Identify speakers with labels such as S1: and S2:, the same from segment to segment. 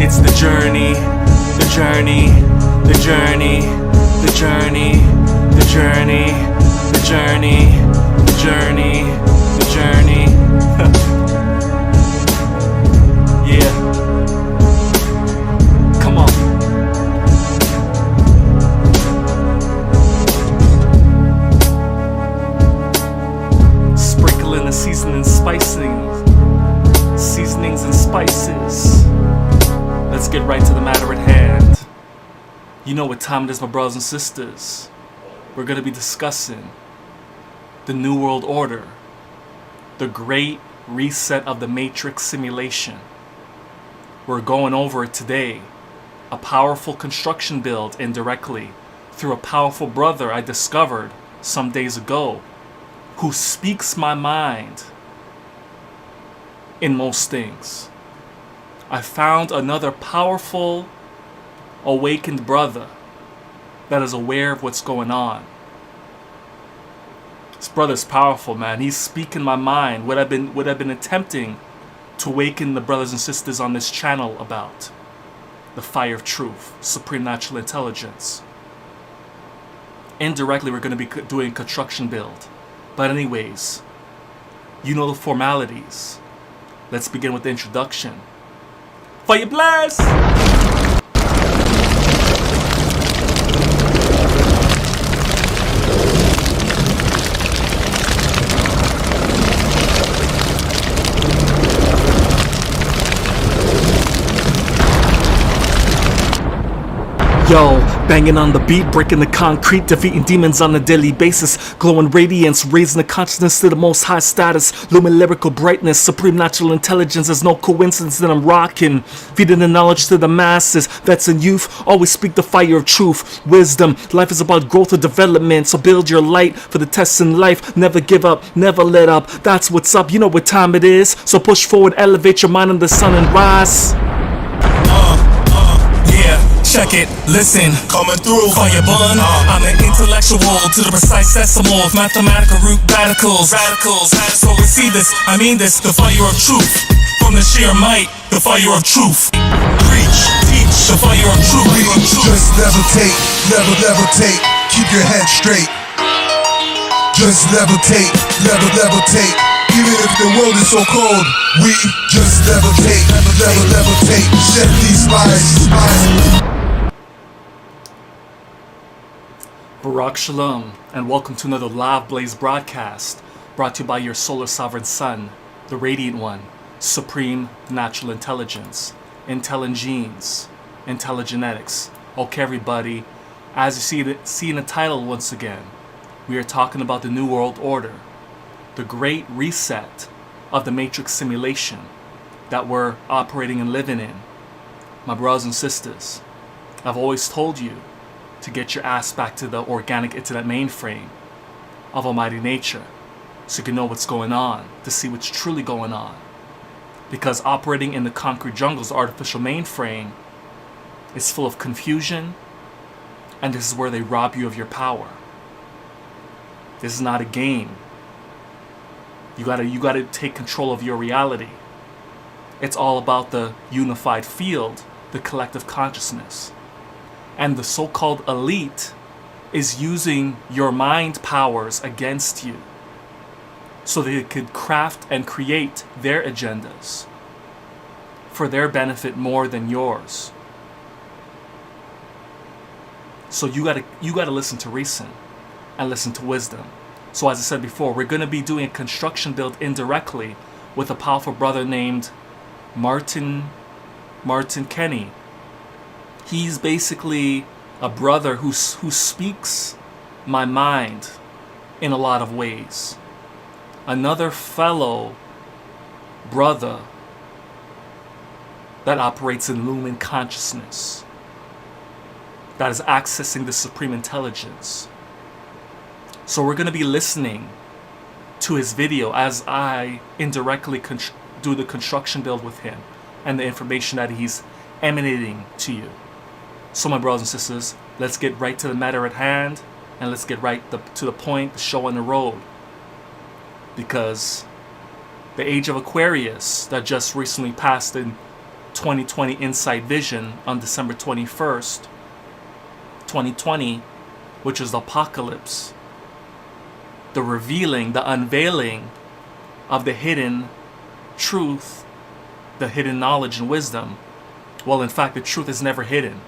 S1: It's the journey, the journey, the journey, the journey, the journey, the journey, the journey, the journey. Yeah. Come on. Sprinkling the seasonings and spices. Let's get right to the matter at hand. You know what time it is, my brothers and sisters. We're going to be discussing the New World Order, the great reset of the Matrix simulation. We're going over it today. A powerful construction build indirectly through a powerful brother I discovered some days ago who speaks my mind in most things. I found another powerful, awakened brother that is aware of what's going on. This brother's powerful, man. He's speaking my mind. What I've been attempting to awaken the brothers and sisters on this channel about. The fire of truth, supreme natural intelligence. Indirectly, we're going to be doing a construction build. But anyways, you know the formalities. Let's begin with the introduction. Fire blast! Yo, banging on the beat, breaking the concrete, defeating demons on a daily basis, glowing radiance, raising the consciousness to the most high status, Lumen lyrical brightness, supreme natural intelligence. There's no coincidence that I'm rocking, feeding the knowledge to the masses. That's in youth, always speak the fire of truth, wisdom. Life is about growth or development, so build your light for the tests in life. Never give up, never let up. That's what's up. You know what time it is, so push forward, elevate your mind in the sun and rise. Check it, listen, coming through, fire bun. I'm an intellectual to the precise decimal of mathematical root radicals. So we see this, I mean this, the fire of truth. From the sheer might, the fire of truth. Preach, teach, the fire of truth.
S2: Just levitate, levitate. Keep your head straight. Just levitate, levitate. Even if the world is so cold, we just levitate, levitate. Shed these lies.
S1: Barak Shalom, and welcome to another Live Blaze broadcast, brought to you by your solar sovereign sun, the Radiant One, Supreme Natural Intelligence, Intelligenes, Intelligenetics. Okay, everybody, as you see in the title once again, we are talking about the New World Order, the great reset of the Matrix simulation that we're operating and living in. My brothers and sisters, I've always told you to get your ass back to the organic internet mainframe of Almighty Nature so you can know what's going on, to see what's truly going on. Because operating in the concrete jungles, the artificial mainframe, is full of confusion, and this is where they rob you of your power. This is not a game. You gotta take control of your reality. It's all about the unified field, the collective consciousness. And the so-called elite is using your mind powers against you so they could craft and create their agendas for their benefit more than yours. So you gotta listen to reason and listen to wisdom. So as I said before, we're gonna be doing a construction build indirectly with a powerful brother named Martin Kenny. He's basically a brother who speaks my mind in a lot of ways. Another fellow brother that operates in Lumen consciousness, that is accessing the supreme intelligence. So we're going to be listening to his video as I indirectly do the construction build with him and the information that he's emanating to you. So my brothers and sisters, let's get right to the matter at hand, and let's get right to the point, the show on the road. Because the age of Aquarius that just recently passed in 2020 Insight Vision on December 21st, 2020, which is the apocalypse, the revealing, the unveiling of the hidden truth, the hidden knowledge and wisdom. Well, in fact, the truth is never hidden.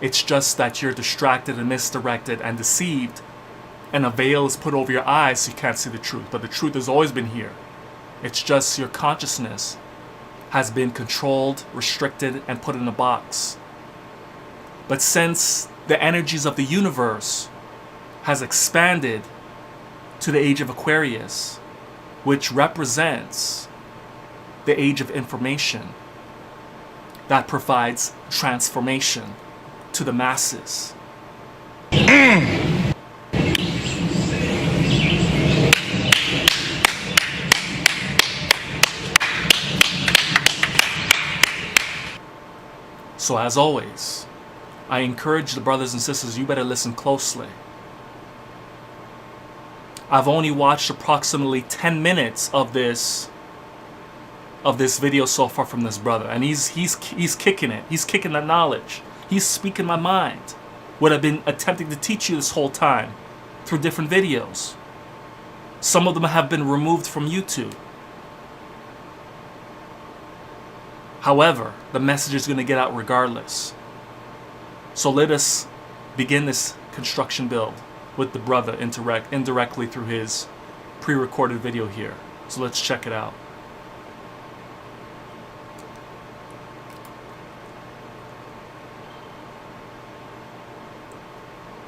S1: It's just that you're distracted and misdirected and deceived, and a veil is put over your eyes so you can't see the truth. But the truth has always been here. It's just your consciousness has been controlled, restricted, and put in a box. But since the energies of the universe has expanded to the age of Aquarius, which represents the age of information that provides transformation to the masses. So as always, I encourage the brothers and sisters, you better listen closely. I've only watched approximately 10 minutes of this video so far from this brother, and he's kicking it. He's kicking that knowledge. He's speaking my mind. What I've been attempting to teach you this whole time through different videos. Some of them have been removed from YouTube. However, the message is going to get out regardless. So let us begin this construction build with the brother indirectly through his pre-recorded video here. So let's check it out.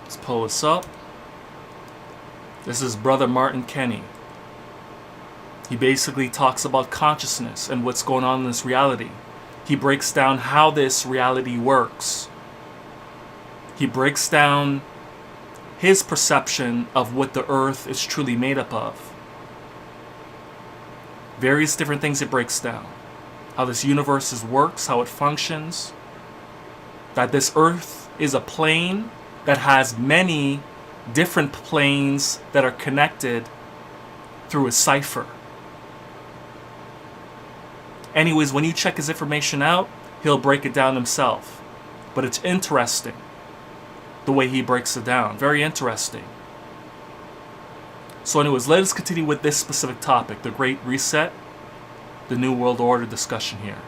S1: Let's pull this up. This is Brother Martin Kenny. He basically talks about consciousness and what's going on in this reality. He breaks down how this reality works. He breaks down his perception of what the earth is truly made up of. Various different things it breaks down. How this universe works, how it functions. That this earth is a plane that has many different planes that are connected through a cipher. Anyways, when you check his information out, he'll break it down himself. But it's interesting the way he breaks it down. Very interesting. So anyways, let us continue with this specific topic, the Great Reset, the New World Order discussion here.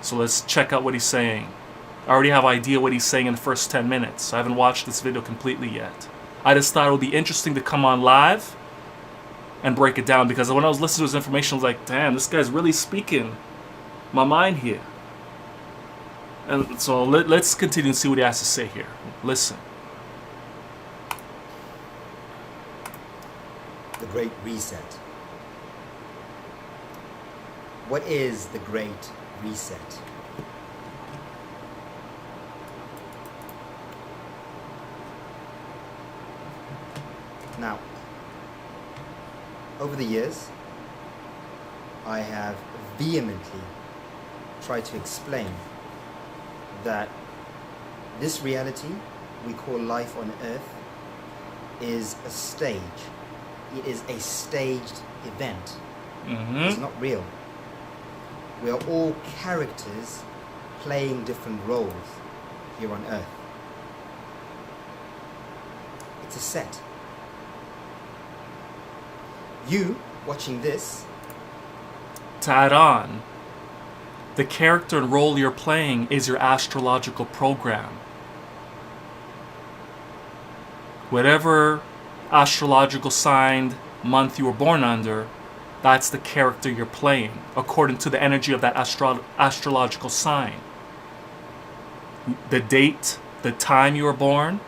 S1: So let's check out what he's saying. I already have an idea what he's saying in the first 10 minutes. I haven't watched this video completely yet. I just thought it would be interesting to come on live and break it down, because when I was listening to his information, I was like, damn, this guy's really speaking my mind here. And so let's continue and see what he has to say here. Listen.
S3: The Great Reset. What is the Great Reset? Now, over the years, I have vehemently tried to explain that this reality we call life on Earth is a stage. It is a staged event. It's not real. We are all characters playing different roles here on Earth. It's a set. You, watching this...
S1: To add on, the character and role you're playing is your astrological program. Whatever astrological sign month you were born under, that's the character you're playing, according to the energy of that astrological sign. The date, the time you were born,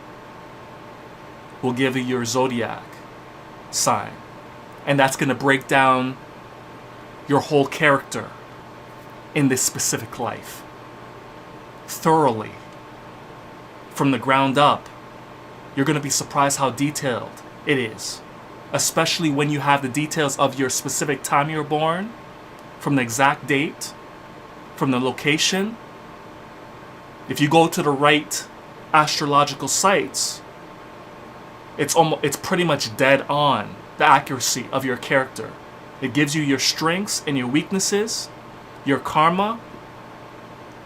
S1: will give you your zodiac sign. And that's going to break down your whole character in this specific life. Thoroughly. From the ground up. You're going to be surprised how detailed it is. Especially when you have the details of your specific time you were born, from the exact date, from the location. If you go to the right astrological sites, it's pretty much dead on the accuracy of your character. It gives you your strengths and your weaknesses, your karma,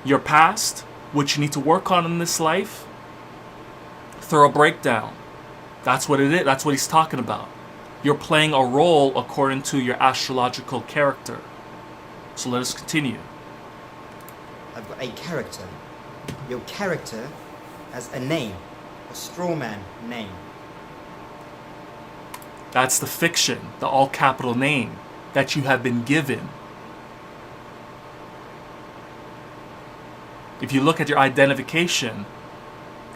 S1: Your past, what you need to work on in this life, thorough breakdown. That's what it is. That's what he's talking about. You're playing a role according to your astrological character. So let us continue.
S3: I've got a character. Your character has a name, a straw man name.
S1: That's the fiction, the all capital name that you have been given. If you look at your identification,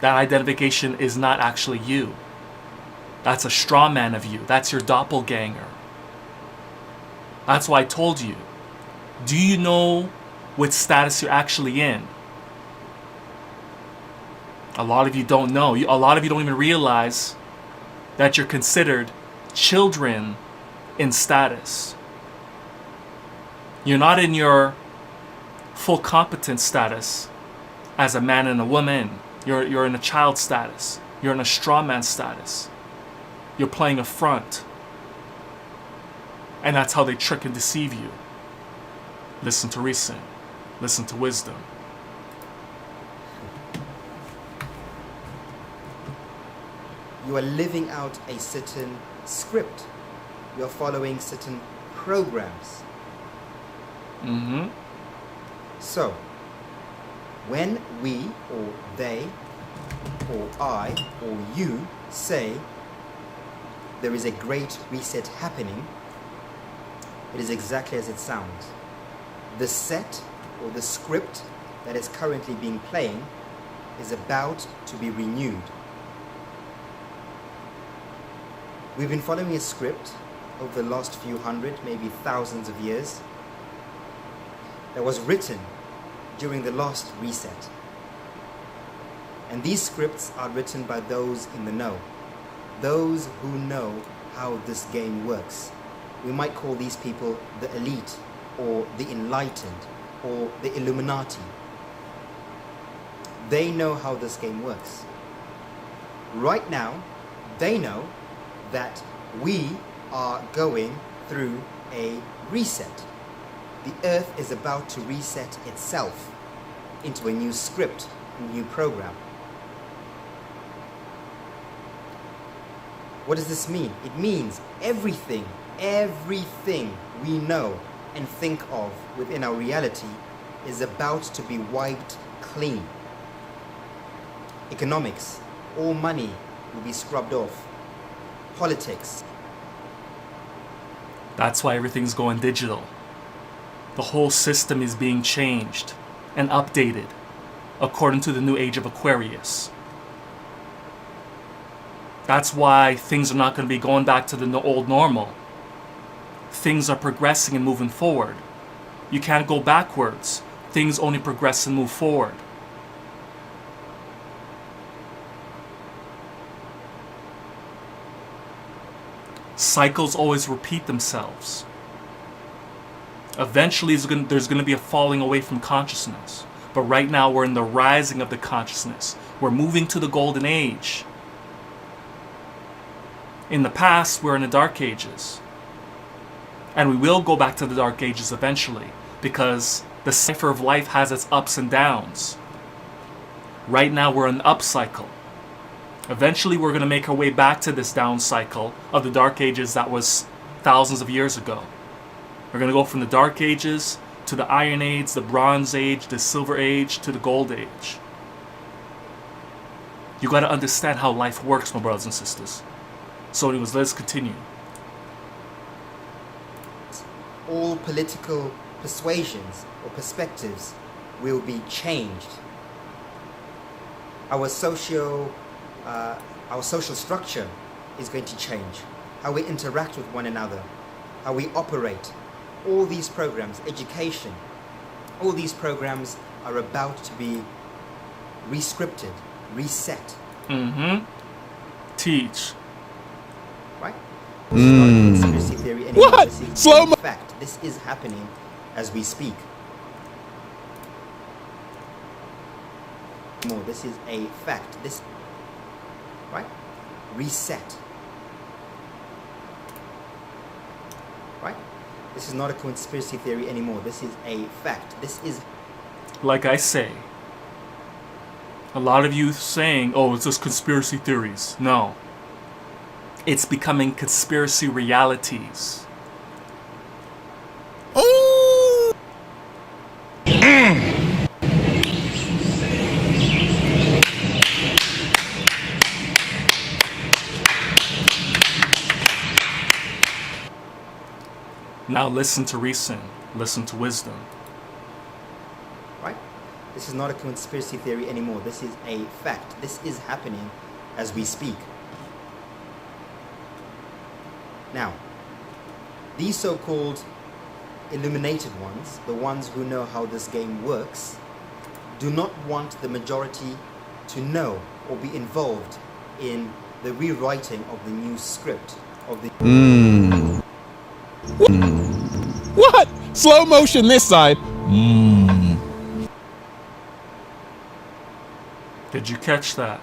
S1: that identification is not actually you. That's a straw man of you. That's your doppelganger. That's why I told you. Do you know what status you're actually in? A lot of you don't know. A lot of you don't even realize that you're considered children in status. You're not in your full competence status as a man and a woman. You're in a child status. You're in a straw man status. You're playing a front. And that's how they trick and deceive you. Listen to reason. Listen to wisdom.
S3: You are living out a certain script. You're following certain programs.
S1: Mm-hmm.
S3: So, when we or they or I or you say there is a great reset happening, it is exactly as it sounds. The set or the script that is currently being playing is about to be renewed. We've been following a script over the last few hundred, maybe thousands of years that was written during the last reset. And these scripts are written by those in the know, those who know how this game works. We might call these people the elite, or the enlightened, or the Illuminati. They know how this game works. Right now, they know that we are going through a reset. The earth is about to reset itself into a new script, a new program. What does this mean? It means everything we know and think of within our reality is about to be wiped clean. Economics, all money will be scrubbed off. Politics.
S1: That's why everything's going digital. The whole system is being changed and updated according to the new age of Aquarius. That's why things are not going to be going back to the old normal. Things are progressing and moving forward. You can't go backwards. Things only progress and move forward. Cycles always repeat themselves. Eventually there's going to be a falling away from consciousness. But right now we're in the rising of the consciousness. We're moving to the golden age. In the past, we're in the dark ages. And we will go back to the dark ages eventually, because the cipher of life has its ups and downs. Right now we're in the up cycle. Eventually we're going to make our way back to this down cycle of the dark ages that was thousands of years ago. We're going to go from the dark ages to the iron age, the bronze age, the silver age, to the gold age. You got to understand how life works, my brothers and sisters. So anyways, let's continue.
S3: All political persuasions or perspectives will be changed. Our social structure is going to change. How we interact with one another, how we operate. All these programs, education, all these programs are about to be re-scripted, reset.
S1: Mm-hmm. Teach.
S3: Right? This is not a conspiracy theory anymore.
S4: What?
S3: This is
S4: Slow
S3: a fact. This is happening as we speak. More. This is a fact. This, right? Reset. Right? This is not a conspiracy theory anymore. This is a fact. This is
S1: like I say, a lot of you saying, oh, it's just conspiracy theories. No. It's becoming conspiracy realities.
S2: Ooh.
S1: Now listen to reason. Listen to wisdom.
S3: Right? This is not a conspiracy theory anymore. This is a fact. This is happening as we speak. Now, these so-called illuminated ones, the ones who know how this game works, do not want the majority to know or be involved in the rewriting of the new script of the...
S2: What? Slow motion this side.
S1: Did you catch that?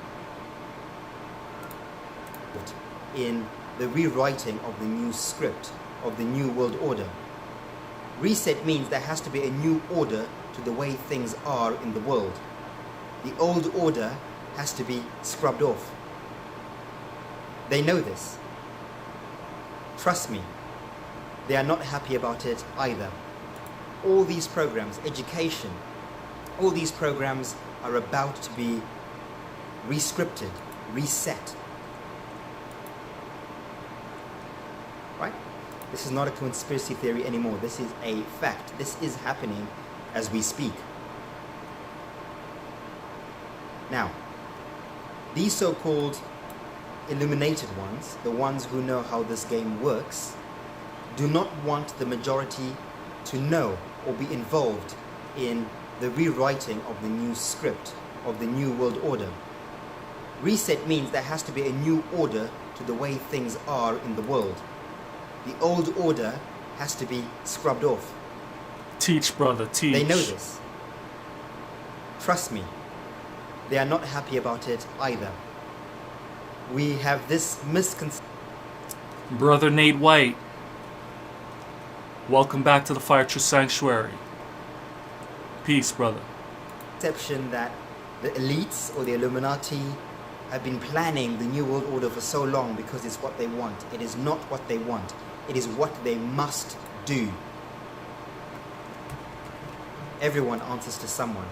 S3: in the rewriting of the new script of the new world order. Reset means there has to be a new order to the way things are in the world. The old order has to be scrubbed off. They know this. Trust me, they are not happy about it either. All these programs, education, all these programs are about to be rescripted, reset. Right? This is not a conspiracy theory anymore. This is a fact. This is happening as we speak. Now, these so-called illuminated ones, the ones who know how this game works, do not want the majority to know or be involved in the rewriting of the new script of the new world order. Reset means there has to be a new order to the way things are in the world. The old order has to be scrubbed off.
S1: Teach, brother, teach.
S3: They know this. Trust me, they are not happy about it either. We have this misconception.
S1: Brother Nate White, welcome back to the Fire True Sanctuary. Peace, brother.
S3: That the elites or the Illuminati have been planning the New World Order for so long because it's what they want. It is not what they want. It is what they must do. Everyone answers to someone.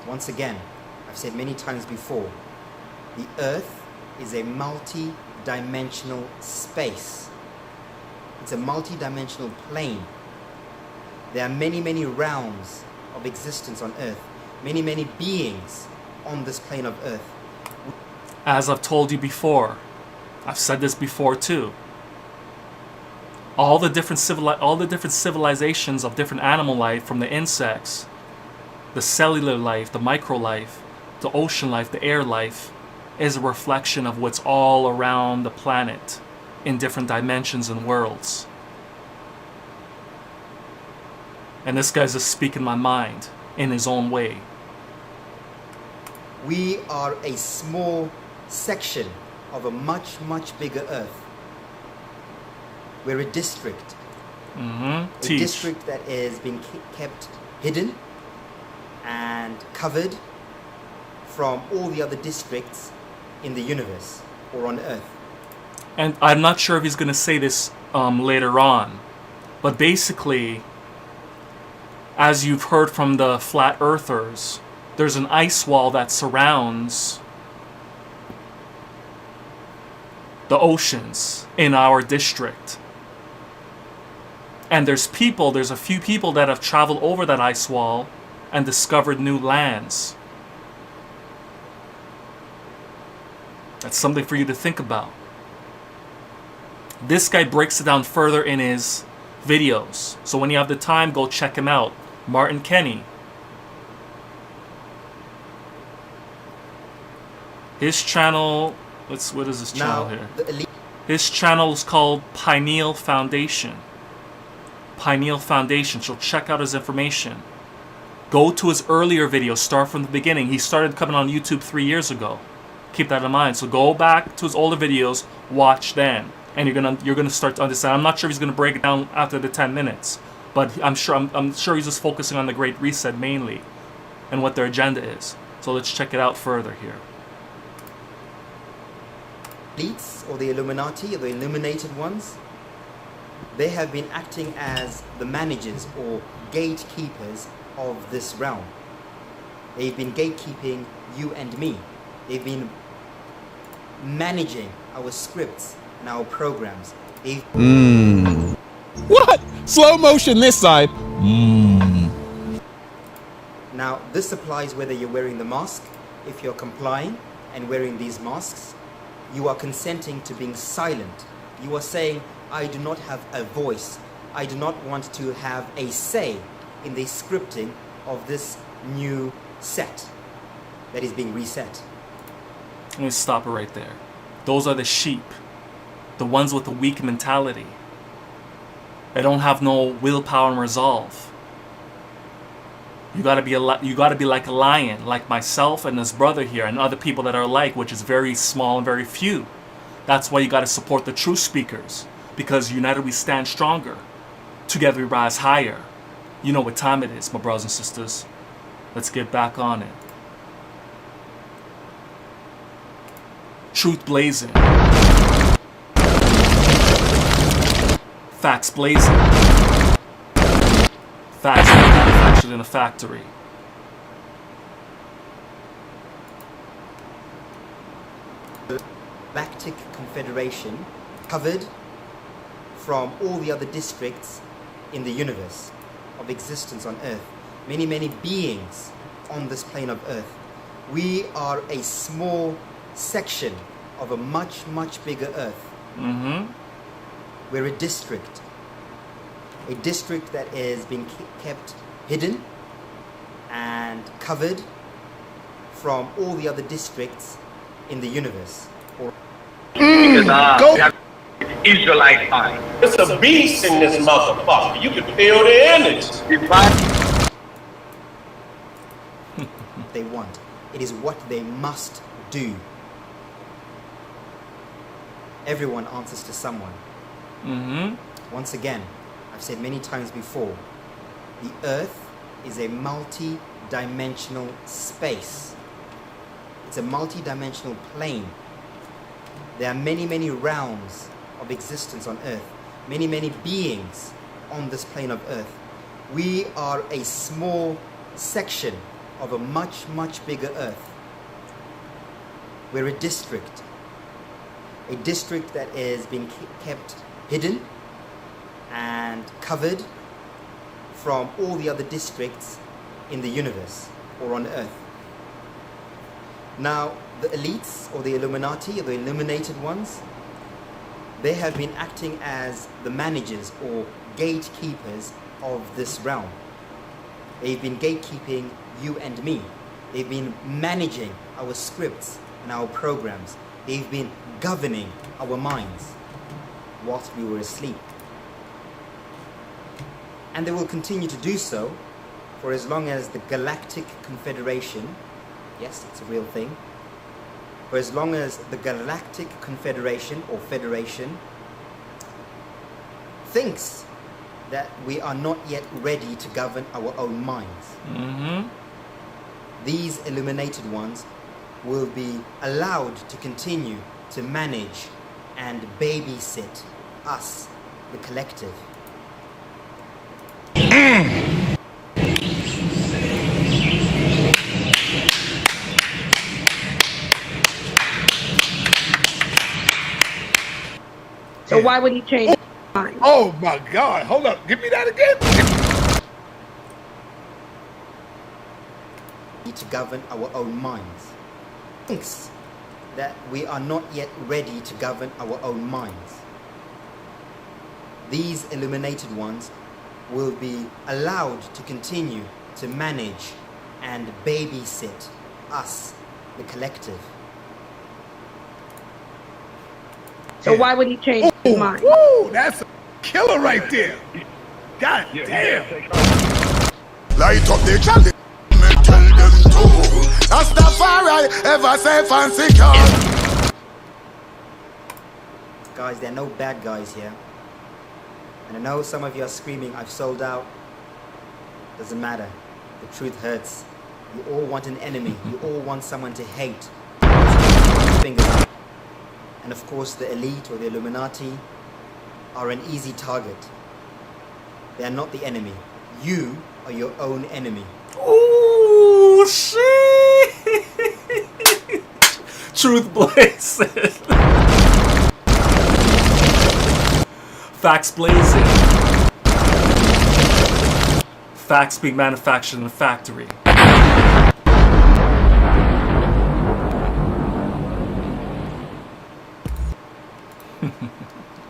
S3: Once again, I've said many times before, the Earth is a multi-dimensional space. It's a multi-dimensional plane. There are many, many realms of existence on Earth. Many, many beings on this plane of Earth.
S1: As I've told you before, I've said this before too. All the different civilizations of different animal life, from the insects, the cellular life, the micro life, the ocean life, the air life, is a reflection of what's all around the planet in different dimensions and worlds. And this guy's just speaking my mind in his own way.
S3: We are a small section of a much, much bigger Earth. We're a district. A district that is being kept hidden and covered from all the other districts in the universe or on Earth.
S1: And I'm not sure if he's going to say this later on, but basically, as you've heard from the flat earthers, there's an ice wall that surrounds the oceans in our district. And there's a few people that have traveled over that ice wall and discovered new lands. That's something for you to think about. This guy breaks it down further in his videos. So when you have the time, go check him out. Martin Kenny. His channel, what is his channel here? His channel is called Pineal Foundation. Pineal Foundation. So check out his information. Go to his earlier videos. Start from the beginning. He started coming on YouTube 3 years ago. Keep that in mind. So go back to his older videos. Watch then, and you're gonna start to understand. I'm not sure if he's gonna break it down after the 10 minutes, But I'm sure he's just focusing on the Great Reset mainly and what their agenda is. So let's check it out further here.
S3: Elites, or the Illuminati, or the illuminated ones, they have been acting as the managers or gatekeepers of this realm. They've been gatekeeping you and me. They've been managing our scripts and our programs.
S4: What? Slow motion this side.
S3: Now, this applies whether you're wearing the mask. If you're complying and wearing these masks, you are consenting to being silent. You are saying, I do not have a voice. I do not want to have a say in the scripting of this new set that is being reset.
S1: Let me stop it right there. Those are the sheep. The ones with the weak mentality. They don't have no willpower and resolve. You gotta be like a lion, like myself and this brother here, and other people that are alike, which is very small and very few. That's why you gotta support the true speakers, because united we stand stronger. Together we rise higher. You know what time it is, my brothers and sisters. Let's get back on it. Truth blazing. Facts blazing. Facts manufactured in a factory.
S3: Galactic Confederation covered from all the other districts in the universe of existence on Earth. Many, many beings on this plane of Earth. We are a small section of a much, much bigger Earth. We're a district that is being kept hidden and covered from all the other districts in the universe.
S5: Go Israelite time. It's a beast in this motherfucker. You can feel the energy.
S3: They want. It is what they must do. Everyone answers to someone. Once again, I've said many times before, the Earth is a multi-dimensional space. It's a multi-dimensional plane. There are many, many realms of existence on Earth. Many, many beings on this plane of Earth. We are a small section of a much, much bigger Earth. We're a district that is being kept hidden and covered from all the other districts in the universe or on Earth. Now, the elites, or the Illuminati, or the illuminated ones, they have been acting as the managers or gatekeepers of this realm. They've been gatekeeping you and me. They've been managing our scripts and our programs. They've been governing our minds whilst we were asleep. And they will continue to do so for as long as the Galactic Confederation, yes, it's a real thing, for as long as the Galactic Confederation or Federation thinks that we are not yet ready to govern our own minds. These illuminated ones will be allowed to continue to manage and babysit us, the collective.
S6: So why would he change his mind?
S4: Oh my God! Hold up, give me that again.
S3: To govern our own minds. Thinks that we are not yet ready to govern our own minds. These illuminated ones will be allowed to continue to manage and babysit us, the collective.
S6: So why would he change his mind?
S4: Woo! That's a killer right there. God damn.
S2: Light up the candle. Tell them to Rastafari ever safe and secure.
S3: Guys, there are no bad guys here. And I know some of you are screaming, I've sold out. Doesn't matter. The truth hurts. You all want an enemy. You all want someone to hate. Fingers up. And of course, the elite or the Illuminati are an easy target. They are not the enemy. You are your own enemy.
S1: Ooh, shit! Truth blazing. Facts blazing. Facts being manufactured in a factory.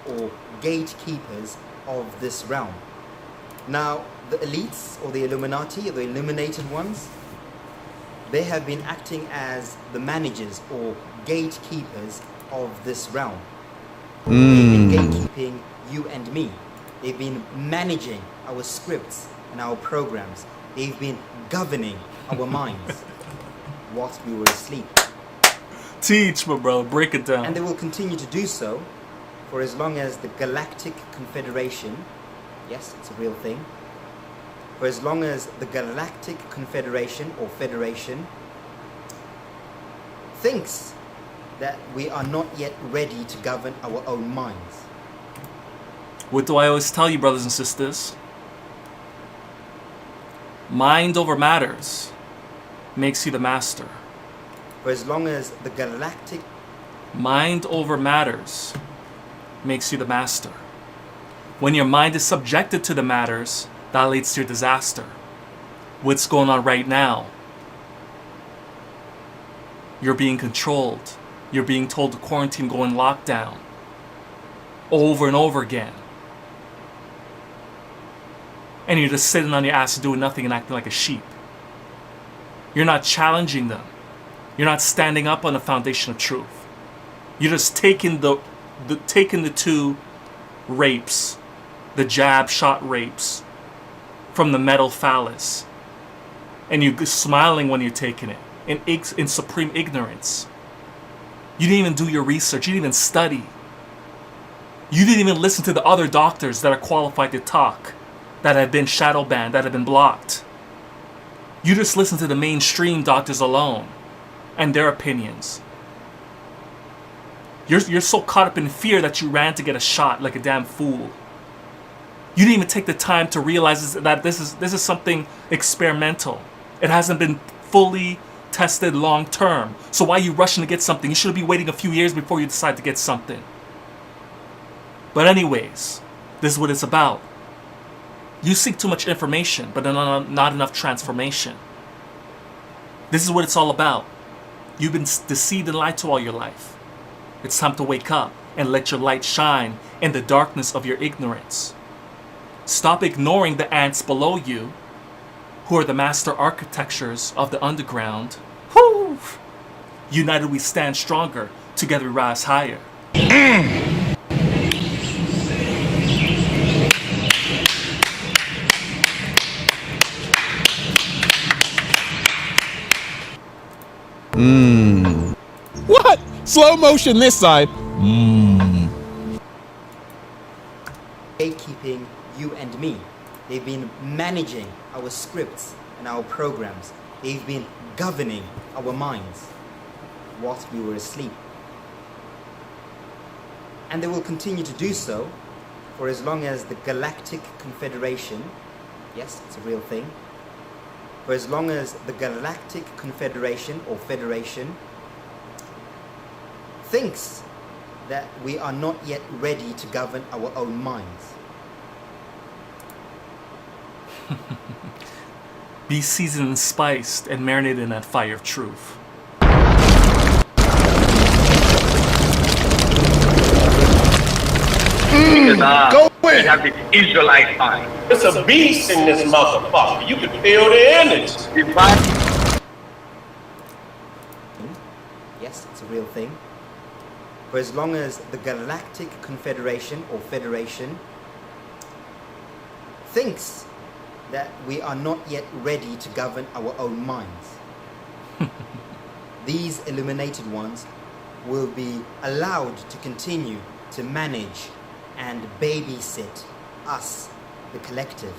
S3: Or gatekeepers of this realm. Now, the elites or the Illuminati, or the illuminated ones, they have been acting as the managers or gatekeepers of this realm. They've been gatekeeping you and me. They've been managing our scripts and our programs. They've been governing our minds whilst we were asleep.
S1: Teach me, bro. Break it down.
S3: And they will continue to do so for as long as the Galactic Confederation, yes, it's a real thing, for as long as the Galactic Confederation or Federation thinks that we are not yet ready to govern our own minds.
S1: What do I always tell you, brothers and sisters? Mind over matters makes you the master.
S3: For as long as the Galactic...
S1: Mind over matters makes you the master. When your mind is subjected to the matters, that leads to your disaster. What's going on right now? You're being controlled. You're being told to quarantine, go in lockdown. Over and over again. And you're just sitting on your ass doing nothing and acting like a sheep. You're not challenging them. You're not standing up on the foundation of truth. You're just taking the 2 rapes, the jab shot rapes, from the metal phallus, and you're smiling when you're taking it in supreme ignorance. You didn't even do your research. You didn't even study. You didn't even listen to the other doctors that are qualified to talk, that have been shadow banned, that have been blocked. You just listen to the mainstream doctors alone and their opinions. You're so caught up in fear that you ran to get a shot like a damn fool. You didn't even take the time to realize that this is something experimental. It hasn't been fully tested long term. So why are you rushing to get something? You should be waiting a few years before you decide to get something. But anyways, this is what it's about. You seek too much information, but not enough transformation. This is what it's all about. You've been deceived and lied to all your life. It's time to wake up and let your light shine in the darkness of your ignorance. Stop ignoring the ants below you, who are the master architectures of the underground. Whoo! United we stand stronger, together we rise higher.
S7: What? Slow motion this side.
S3: Gatekeeping you and me. They've been managing our scripts and our programs. They've been governing our minds whilst we were asleep. And they will continue to do so for as long as the Galactic Confederation, yes, it's a real thing, for as long as the Galactic Confederation or Federation thinks that we are not yet ready to govern our own minds.
S1: Be seasoned and spiced and marinated in that fire of truth.
S5: Go in. Have the Israelite mind. It's a beast in this motherfucker. You can feel the energy.
S3: Yes, it's a real thing. For as long as the Galactic Confederation or Federation thinks that we are not yet ready to govern our own minds, these illuminated ones will be allowed to continue to manage and babysit us, the collective.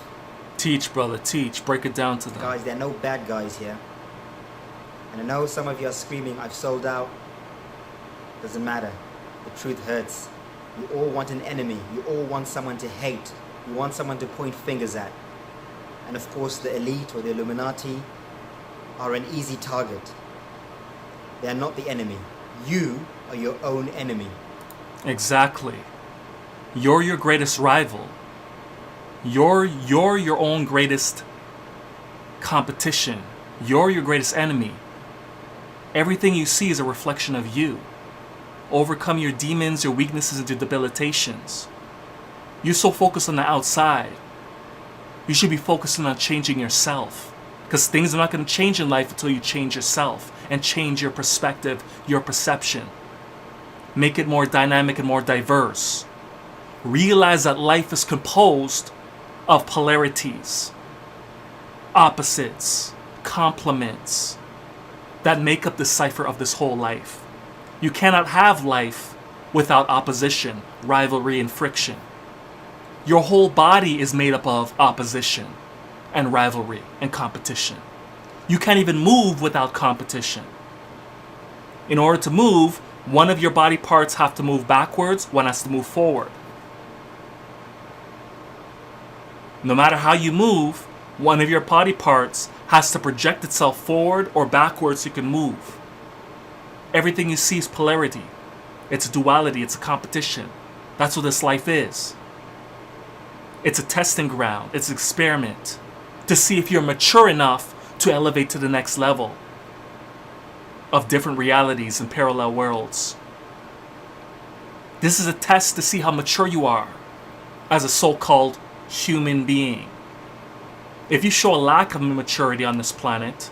S1: Teach, brother, teach. Break it down to them.
S3: Guys, there are no bad guys here. And I know some of you are screaming, I've sold out. Doesn't matter. The truth hurts. You all want an enemy. You all want someone to hate. You want someone to point fingers at. And of course, the elite or the Illuminati are an easy target. They are not the enemy. You are your own enemy.
S1: Exactly. You're your greatest rival. You're your own greatest competition. You're your greatest enemy. Everything you see is a reflection of you. Overcome your demons, your weaknesses, and your debilitations. You're so focused on the outside. You should be focusing on changing yourself. Because things are not going to change in life until you change yourself and change your perspective, your perception. Make it more dynamic and more diverse. Realize that life is composed of polarities, opposites, complements that make up the cipher of this whole life. You cannot have life without opposition, rivalry, and friction. Your whole body is made up of opposition and rivalry and competition. You can't even move without competition. In order to move, one of your body parts have to move backwards, one has to move forward. No matter how you move, one of your body parts has to project itself forward or backwards so you can move. Everything you see is polarity. It's a duality, it's a competition. That's what this life is. It's a testing ground, it's an experiment to see if you're mature enough to elevate to the next level of different realities and parallel worlds. This is a test to see how mature you are as a so-called human being. If you show a lack of maturity on this planet,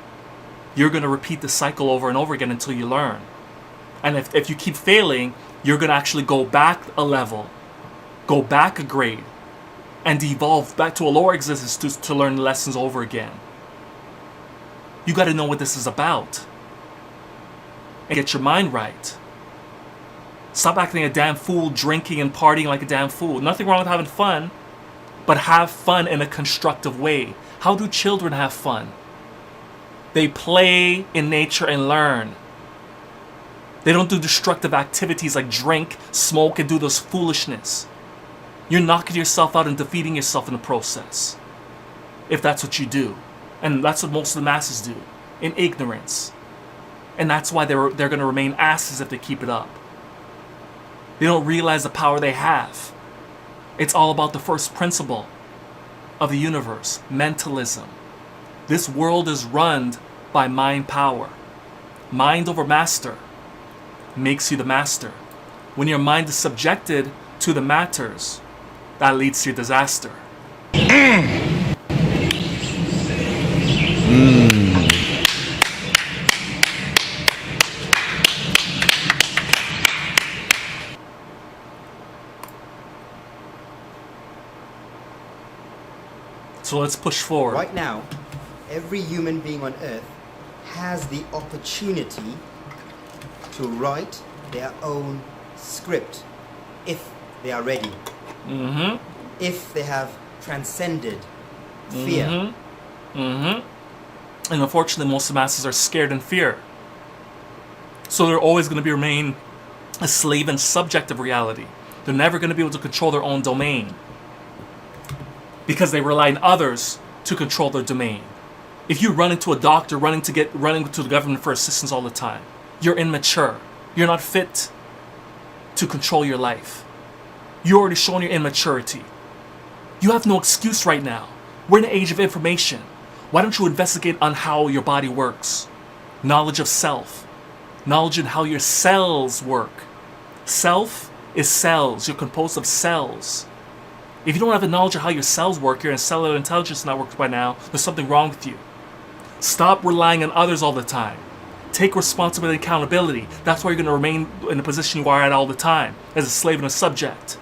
S1: you're going to repeat the cycle over and over again until you learn. And if you keep failing, you're going to actually go back a level, go back a grade, and devolve back to a lower existence to learn lessons over again. You got to know what this is about. And get your mind right. Stop acting a damn fool, drinking and partying like a damn fool. Nothing wrong with having fun, but have fun in a constructive way. How do children have fun? They play in nature and learn. They don't do destructive activities like drink, smoke, and do those foolishness. You're knocking yourself out and defeating yourself in the process. If that's what you do. And that's what most of the masses do. In ignorance. And that's why they're going to remain asses if they keep it up. They don't realize the power they have. It's all about the first principle of the universe. Mentalism. This world is run by mind power. Mind over master makes you the master. When your mind is subjected to the matters, that leads to your disaster. So let's push forward.
S3: Right now, every human being on earth has the opportunity to write their own script if they are ready. If they have transcended fear.
S1: And unfortunately, most of the masses are scared in fear. So they're always going to remain a slave and subject of reality. They're never going to be able to control their own domain because they rely on others to control their domain. If you run into a doctor, running to the government for assistance all the time, you're immature. You're not fit to control your life. You already shown your immaturity. You have no excuse right now. We're in an age of information. Why don't you investigate on how your body works? Knowledge of self. Knowledge in how your cells work. Self is cells. You're composed of cells. If you don't have the knowledge of how your cells work, you're in cellular intelligence networks by now, there's something wrong with you. Stop relying on others all the time. Take responsibility and accountability. That's why you're going to remain in the position you are at all the time, as a slave and a subject.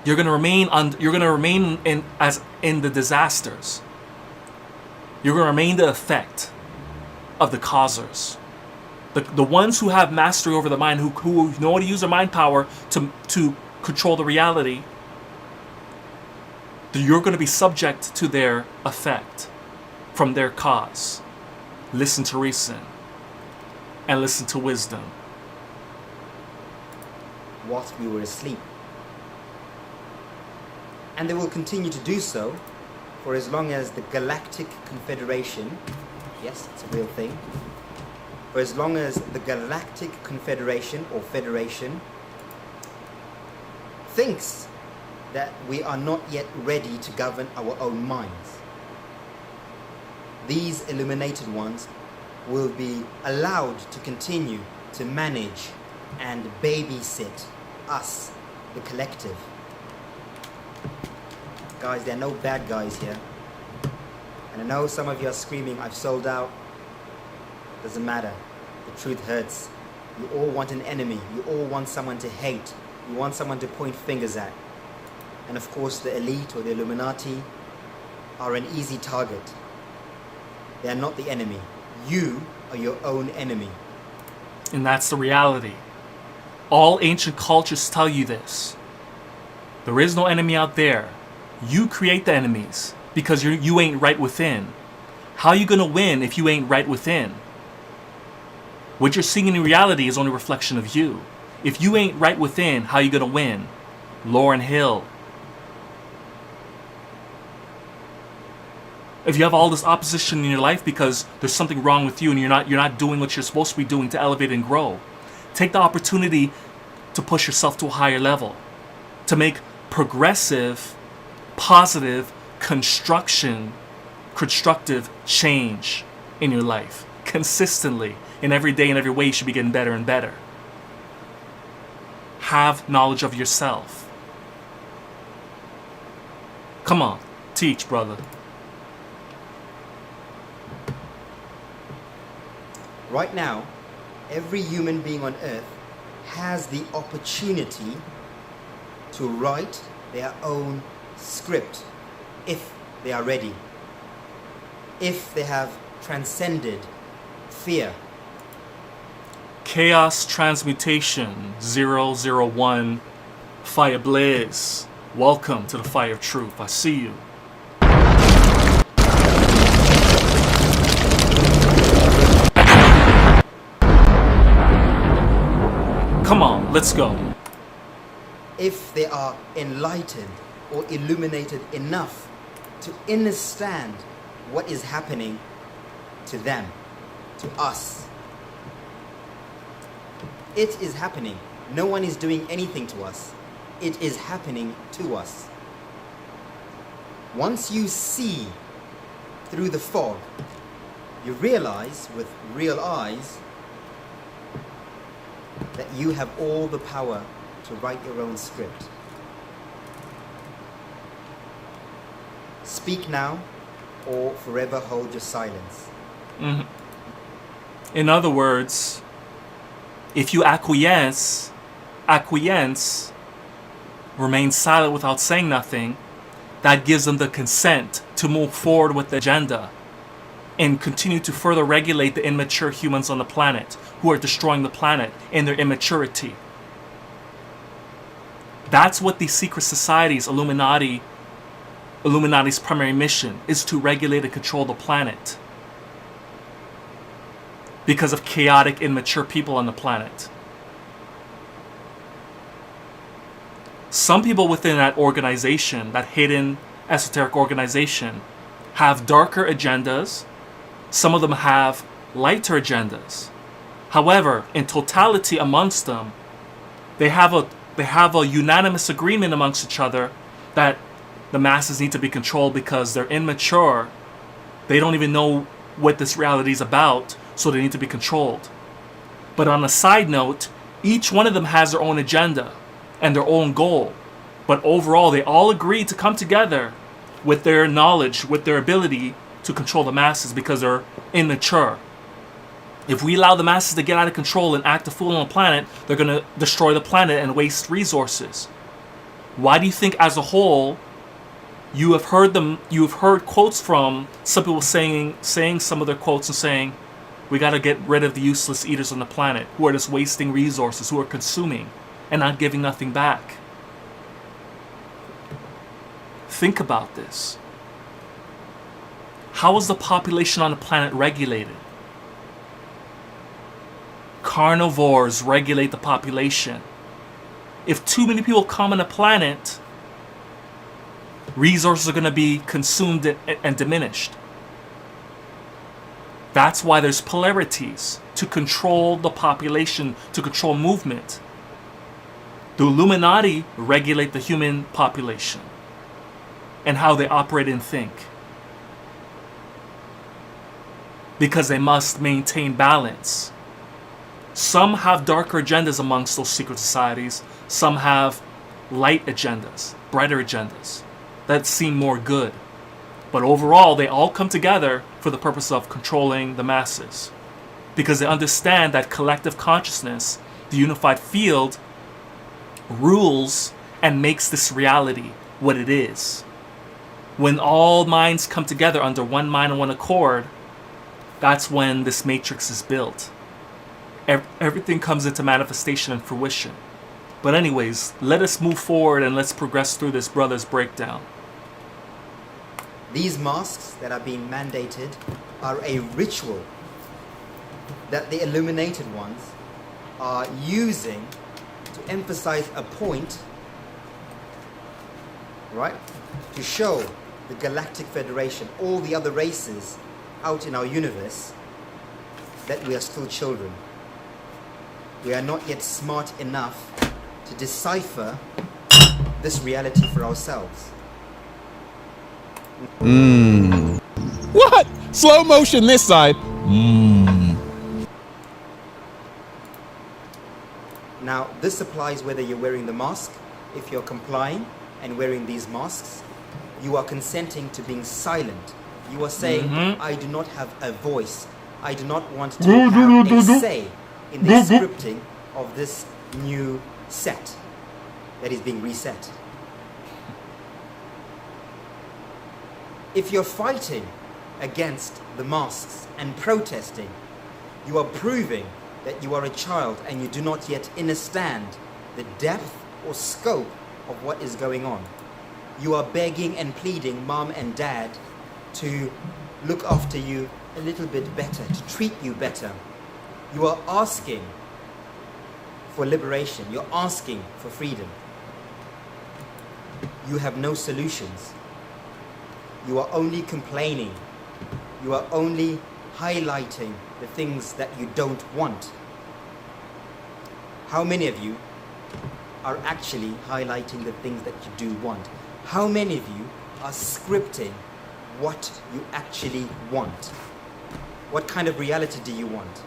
S1: You're going to remain in the disasters. You're going to remain the effect of the causers. The ones who have mastery over the mind, who know how to use their mind power to control the reality, you're going to be subject to their effect from their cause. Listen to reason and listen to wisdom.
S3: Whilst we were asleep. And they will continue to do so for as long as the Galactic Confederation, yes, it's a real thing, for as long as the Galactic Confederation or Federation thinks that we are not yet ready to govern our own minds. These illuminated ones will be allowed to continue to manage and babysit us, the collective. Guys, there are no bad guys here. And I know some of you are screaming, I've sold out. Doesn't matter. The truth hurts. You all want an enemy. You all want someone to hate. You want someone to point fingers at. And of course, the elite or the Illuminati are an easy target. They are not the enemy. You are your own enemy.
S1: And that's the reality. All ancient cultures tell you this. There is no enemy out there. You create the enemies because you ain't right within. How are you going to win if you ain't right within? What you're seeing in reality is only a reflection of you. If you ain't right within, how are you going to win? Lauryn Hill. If you have all this opposition in your life because there's something wrong with you and you're not doing what you're supposed to be doing to elevate and grow, take the opportunity to push yourself to a higher level, to make progressive, positive, constructive change in your life consistently. In every day and every way, you should be getting better and better. Have knowledge of yourself. Come on, teach, brother.
S3: Right now, every human being on earth has the opportunity to write their own script if they are ready, if they have transcended fear.
S1: Chaos Transmutation 001 Fire Blaze. Welcome to the Fire of Truth. I see you. Come on, let's go.
S3: If they are enlightened or illuminated enough to understand what is happening to them, to us. It is happening. No one is doing anything to us. It is happening to us. Once you see through the fog, you realize with real eyes that you have all the power to write your own script. Speak now or forever hold your silence.
S1: Mm-hmm. In other words, if you acquiesce, remain silent without saying nothing, that gives them the consent to move forward with the agenda and continue to further regulate the immature humans on the planet who are destroying the planet in their immaturity. That's what these secret societies, Illuminati's primary mission is, to regulate and control the planet because of chaotic, immature people on the planet. Some people within that organization, that hidden esoteric organization, have darker agendas. Some of them have lighter agendas. However, in totality amongst them, they have a unanimous agreement amongst each other that the masses need to be controlled because they're immature. They don't even know what this reality is about, so they need to be controlled. But on a side note, each one of them has their own agenda and their own goal. But overall, they all agree to come together with their knowledge, with their ability to control the masses because they're immature. If we allow the masses to get out of control and act a fool on the planet, they're going to destroy the planet and waste resources. Why do you think, as a whole, you have heard quotes from some people saying some of their quotes and saying, we got to get rid of the useless eaters on the planet who are just wasting resources, who are consuming and not giving nothing back? Think about this. How is the population on the planet regulated? Carnivores regulate the population. If too many people come on a planet, resources are going to be consumed and diminished. That's why there's polarities, to control the population, to control movement. The Illuminati regulate the human population and how they operate and think, because they must maintain balance. Some have darker agendas amongst those secret societies. Some have light agendas, brighter agendas that seem more good. But overall, they all come together for the purpose of controlling the masses, because they understand that collective consciousness, the unified field, rules and makes this reality what it is. When all minds come together under one mind and one accord, that's when this matrix is built. Everything comes into manifestation and fruition. But anyways, let us move forward and let's progress through this brother's breakdown.
S3: These masks that are being mandated are a ritual that the illuminated ones are using to emphasize a point, right? To show the Galactic Federation, all the other races out in our universe, that we are still children. We are not yet smart enough to decipher this reality for ourselves.
S7: What? Slow motion this side.
S3: Now, this applies whether you're wearing the mask. If you're complying and wearing these masks, you are consenting to being silent. You are saying, I do not have a voice. I do not want to have a say in the scripting of this new set that is being reset. If you're fighting against the masks and protesting, you are proving that you are a child and you do not yet understand the depth or scope of what is going on. You are begging and pleading mom and dad to look after you a little bit better, to treat you better. You are asking for liberation. You're asking for freedom. You have no solutions. You are only complaining. You are only highlighting the things that you don't want. How many of you are actually highlighting the things that you do want? How many of you are scripting what you actually want? What kind of reality do you want?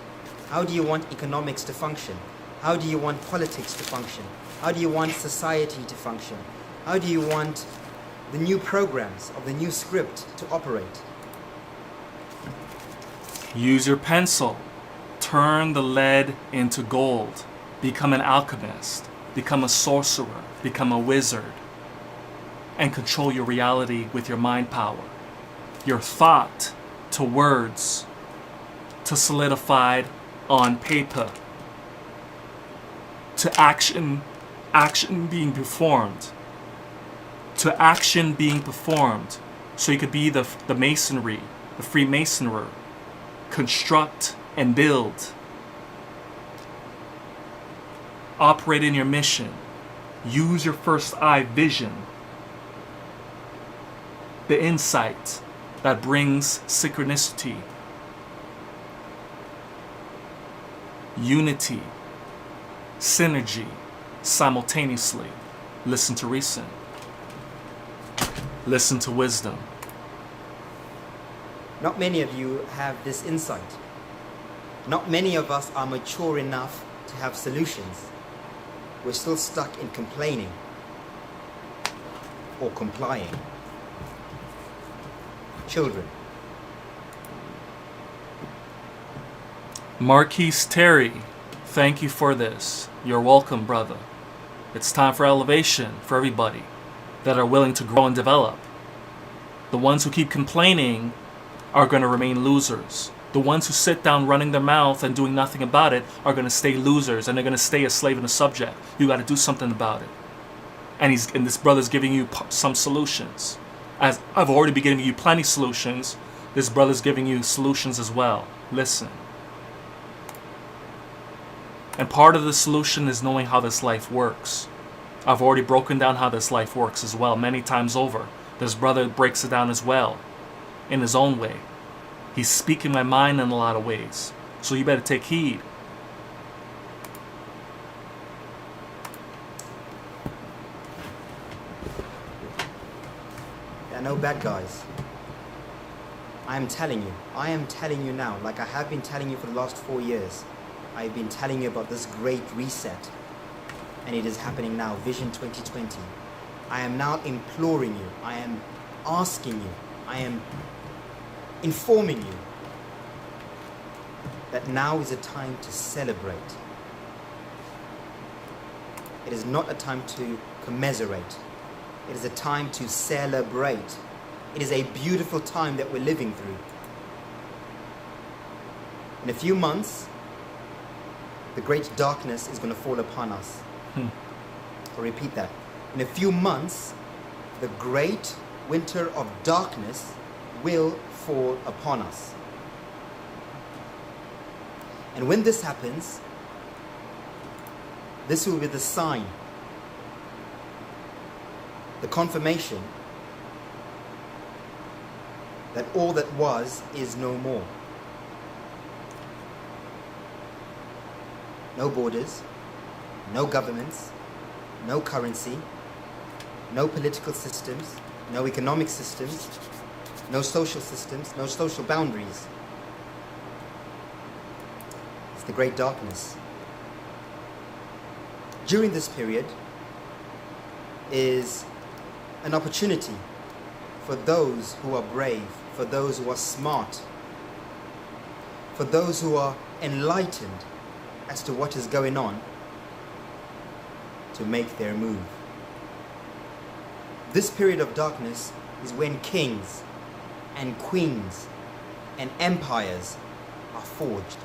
S3: How do you want economics to function? How do you want politics to function? How do you want society to function? How do you want the new programs of the new script to operate?
S1: Use your pencil. Turn the lead into gold. Become an alchemist. Become a sorcerer. Become a wizard. And control your reality with your mind power. Your thought to words, to solidified on paper, to action being performed, to action being performed, so you could be the masonry, the Freemasonry, construct and build, operate in your mission, use your first eye vision, the insight that brings synchronicity, unity, synergy, simultaneously. Listen to reason. Listen to wisdom.
S3: Not many of you have this insight. Not many of us are mature enough to have solutions. We're still stuck in complaining or complying. Children.
S1: Marquise Terry, thank you for this. You're welcome, brother. It's time for elevation for everybody that are willing to grow and develop. The ones who keep complaining are going to remain losers. The ones who sit down running their mouth and doing nothing about it are going to stay losers, and they're going to stay a slave and a subject. You got to do something about it. And this brother's giving you some solutions. As I've already been giving you plenty solutions, this brother's giving you solutions as well. Listen. And part of the solution is knowing how this life works. I've already broken down how this life works as well many times over. This brother breaks it down as well, in his own way. He's speaking my mind in a lot of ways. So you better take heed.
S3: There are no bad guys. I am telling you now, like I have been telling you for the last 4 years. I've been telling you about this great reset. And it is happening now, Vision 2020. I am now imploring you, I am asking you, I am informing you that now is a time to celebrate. It is not a time to commiserate. It is a time to celebrate. It is a beautiful time that we're living through. In a few months, the great darkness is going to fall upon us. I'll repeat that. In a few months, the great winter of darkness will fall upon us. And when this happens, this will be the sign, the confirmation that all that was is no more. No borders, no governments, no currency, no political systems, no economic systems, no social systems, no social boundaries. It's the great darkness. During this period is an opportunity for those who are brave, for those who are smart, for those who are enlightened as to what is going on, to make their move. This period of darkness is when kings and queens and empires are forged.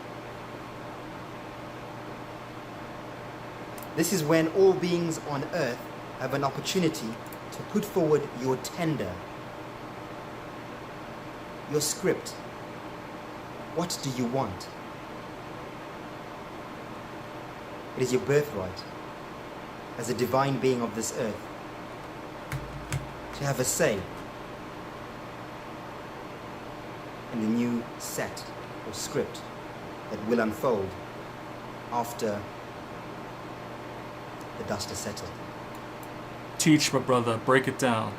S3: This is when all beings on earth have an opportunity to put forward your tender, your script. What do you want? It is your birthright as a divine being of this earth to have a say in the new set or script that will unfold after the dust has settled.
S1: Teach, my brother. Break it down.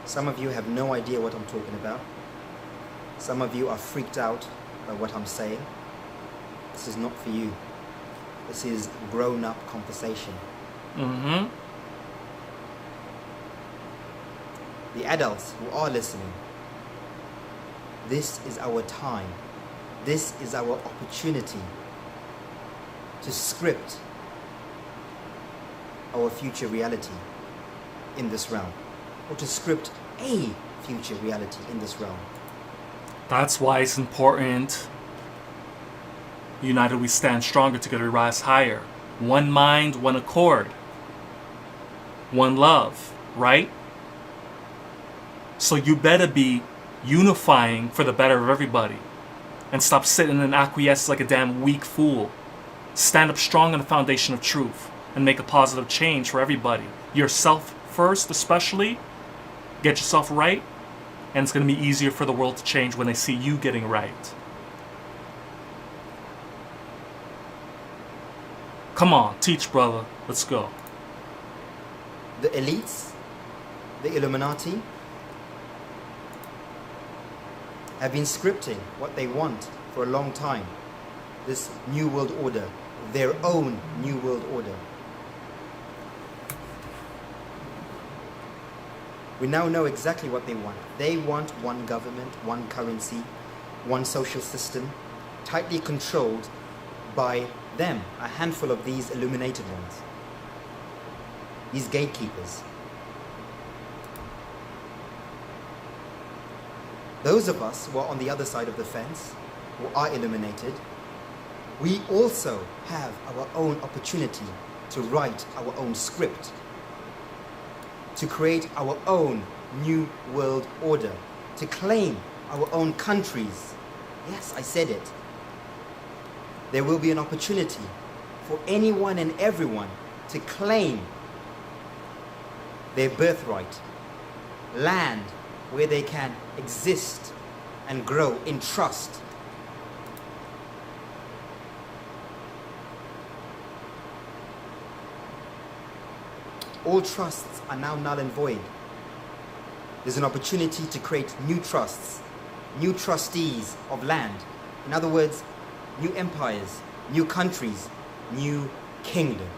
S3: Some of you have no idea what I'm talking about. Some of you are freaked out by what I'm saying. This is not for you. This is grown-up conversation.
S1: Mm-hmm.
S3: The adults who are listening, this is our time. This is our opportunity to script our future reality in this realm, or to script a future reality in this realm.
S1: That's why it's important. United we stand stronger, together we rise higher. One mind, one accord. One love, right? So you better be unifying for the better of everybody. And stop sitting and acquiesce like a damn weak fool. Stand up strong on the foundation of truth and make a positive change for everybody. Yourself first, especially. Get yourself right, and it's going to be easier for the world to change when they see you getting right. Come on, teach, brother. Let's go.
S3: The elites, the Illuminati, have been scripting what they want for a long time. This new world order, their own new world order. We now know exactly what they want. They want one government, one currency, one social system, tightly controlled by them, a handful of these illuminated ones, these gatekeepers. Those of us who are on the other side of the fence, who are illuminated, we also have our own opportunity to write our own script. to create our own new world order, to claim our own countries. Yes, I said it. There will be an opportunity for anyone and everyone to claim their birthright, land where they can exist and grow in trust. All trusts are now null and void. There's an opportunity to create new trusts, new trustees of land. In other words, new empires, new countries, new kingdoms.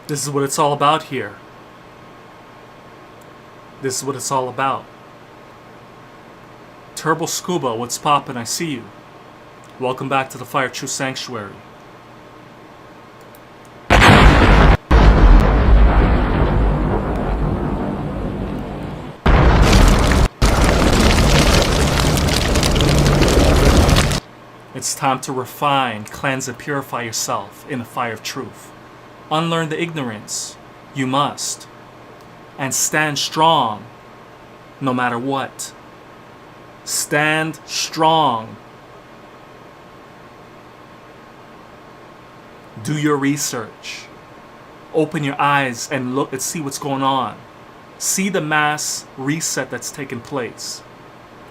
S1: This is what it's all about here. This is what it's all about. Turbo Scuba, what's poppin'? I see you. Welcome back to the Fire True Sanctuary. It's time to refine, cleanse, and purify yourself in the fire of truth. Unlearn the ignorance. You must. And stand strong no matter what. Stand strong. Do your research. Open your eyes and look and see what's going on. See the mass reset that's taken place.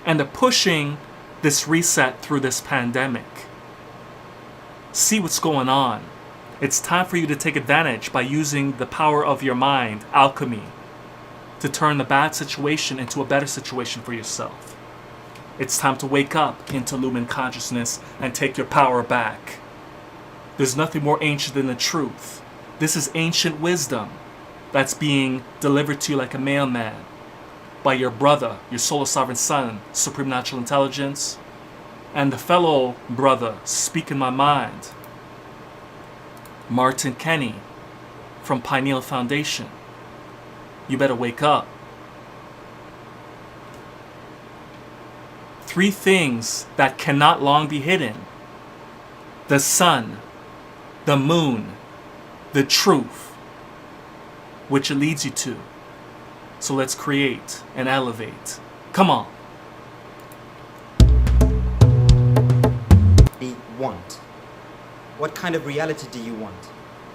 S1: And the pushing this reset through this pandemic. See what's going on. It's time for you to take advantage by using the power of your mind, alchemy, to turn the bad situation into a better situation for yourself. It's time to wake up into Lumen consciousness and take your power back. There's nothing more ancient than the truth. This is ancient wisdom that's being delivered to you like a mailman by your brother, your solar sovereign son, supreme natural intelligence, and the fellow brother, speak in my mind, Martin Kenny from Pineal Foundation. You better wake up. 3 things that cannot long be hidden: the sun, the moon, the truth, which it leads you to. So let's create and elevate. Come on.
S3: Want? What kind of reality do you want?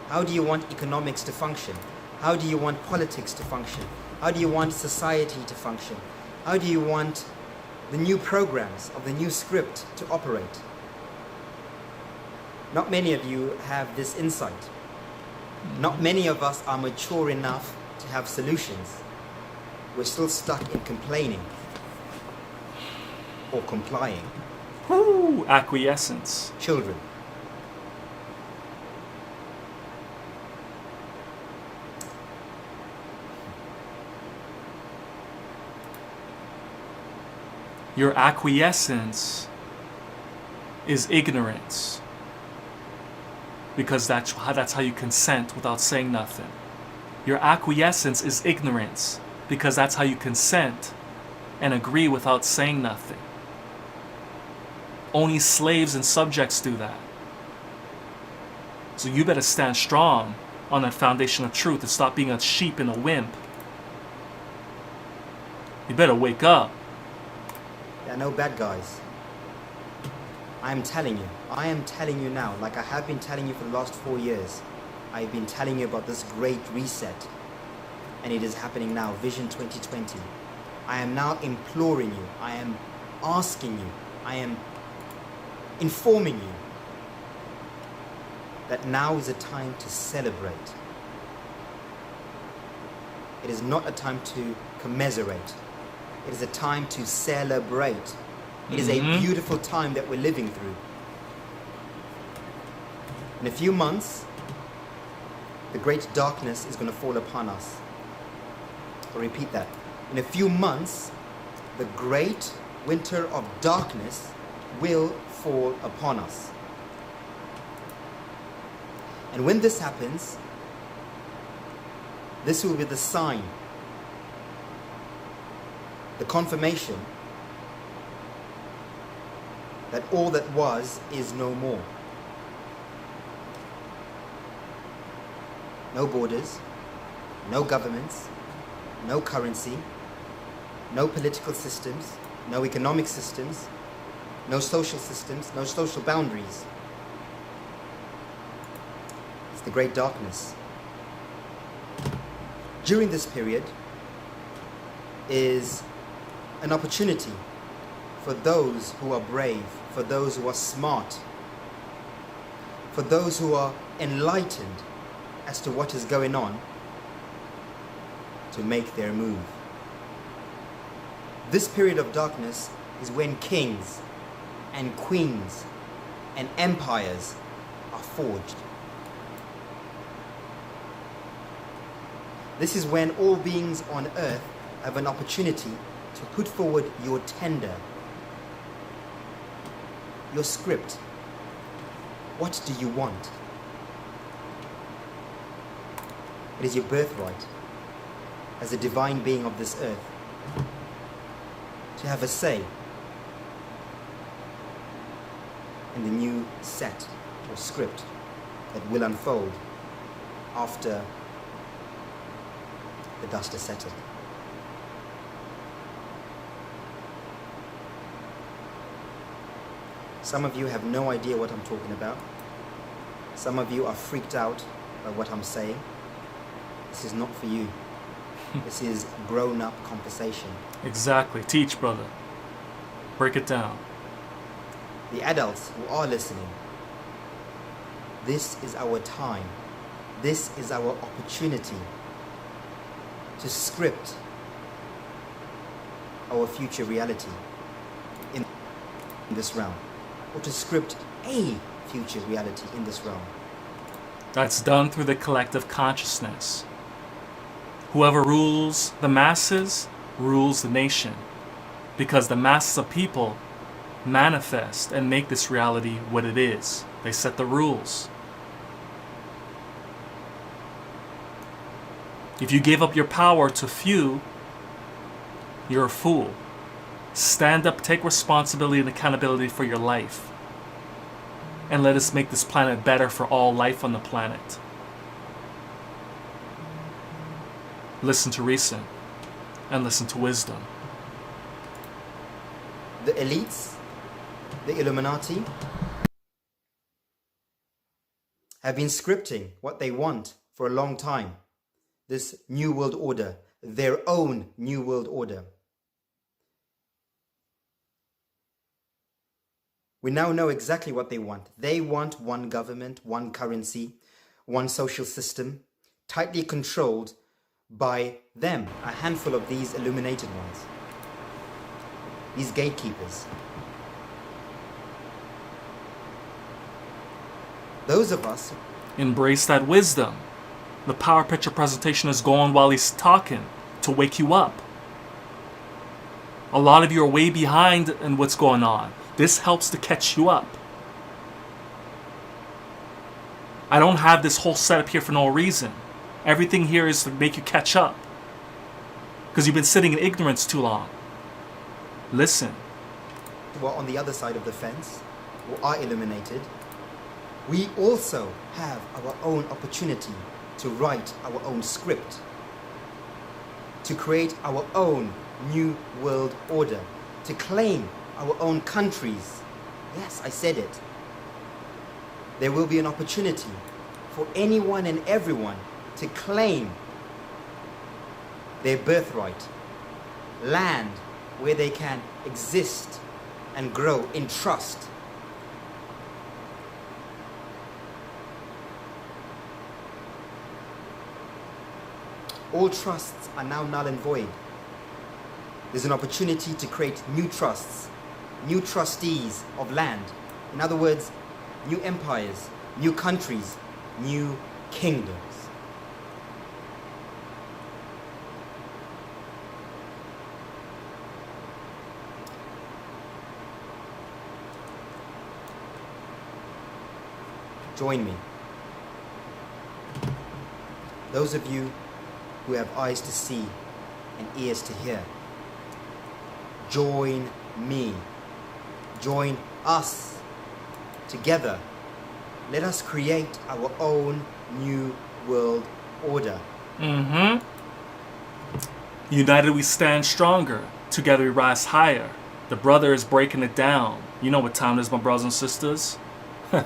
S3: How do you want economics to function? How do you want politics to function? How do you want society to function? How do you want the new programs of the new script to operate? Not many of you have this insight. Not many of us are mature enough to have solutions. We're still stuck in complaining or complying.
S1: Woo! Acquiescence.
S3: Children.
S1: Your acquiescence is ignorance. Because that's how you consent without saying nothing. Your acquiescence is ignorance. Because that's how you consent and agree without saying nothing. Only slaves and subjects do that. So you better stand strong on that foundation of truth and stop being a sheep and a wimp. You better wake up.
S3: There are no bad guys. I am telling you now, like I have been telling you for the last 4 years. I've been telling you about this great reset. And it is happening now, Vision 2020. I am now imploring you, I am asking you, I am informing you that now is a time to celebrate. It is not a time to commiserate. It is a time to celebrate. It is a beautiful time that we're living through. In a few months, the great darkness is going to fall upon us. I'll repeat that. In a few months, the great winter of darkness will fall upon us. And when this happens, this will be the sign, the confirmation that all that was is no more. No borders, no governments, no currency, no political systems, no economic systems, no social systems, no social boundaries. It's the great darkness. During this period is an opportunity for those who are brave, for those who are smart, for those who are enlightened as to what is going on, to make their move. This period of darkness is when kings and queens and empires are forged. This is when all beings on earth have an opportunity to put forward your tender, your script. What do you want? It is your birthright as a divine being of this earth to have a say in the new set or script that will unfold after the dust is settled. Some of you have no idea what I'm talking about. Some of you are freaked out by what I'm saying. This is not for you. This is grown-up conversation.
S1: Exactly. Teach, brother. Break it down.
S3: The adults who are listening, this is our time. This is our opportunity to script our future reality in this realm, or to script a future reality in this realm.
S1: That's done through the collective consciousness. Whoever rules the masses rules the nation, because the masses of people manifest and make this reality what it is. They set the rules. If you give up your power to few, you're a fool. Stand up, take responsibility and accountability for your life. And let us make this planet better for all life on the planet. Listen to reason and listen to wisdom.
S3: The elites, the Illuminati, have been scripting what they want for a long time. This new world order, their own new world order. We now know exactly what they want. They want one government, one currency, one social system, tightly controlled by them, a handful of these illuminated ones, these gatekeepers. Those of us
S1: embrace that wisdom. The power picture presentation is going while he's talking to wake you up. A lot of you are way behind in what's going on. This helps to catch you up. I don't have this whole setup here for no reason. Everything here is to make you catch up. Because you've been sitting in ignorance too long. Listen.
S3: who are on the other side of the fence, who are illuminated, we also have our own opportunity to write our own script, to create our own new world order, to claim our own countries. Yes, I said it. There will be an opportunity for anyone and everyone to claim their birthright, land where they can exist and grow in trust. All trusts are now null and void. There's an opportunity to create new trusts, new trustees of land. In other words, new empires, new countries, new kingdoms. Join me. Those of you who have eyes to see and ears to hear, join me. Join us, together, let us create our own new world order.
S1: Mm-hmm. United we stand stronger. Together we rise higher. The brother is breaking it down. You know what time it is, my brothers and sisters.
S5: Go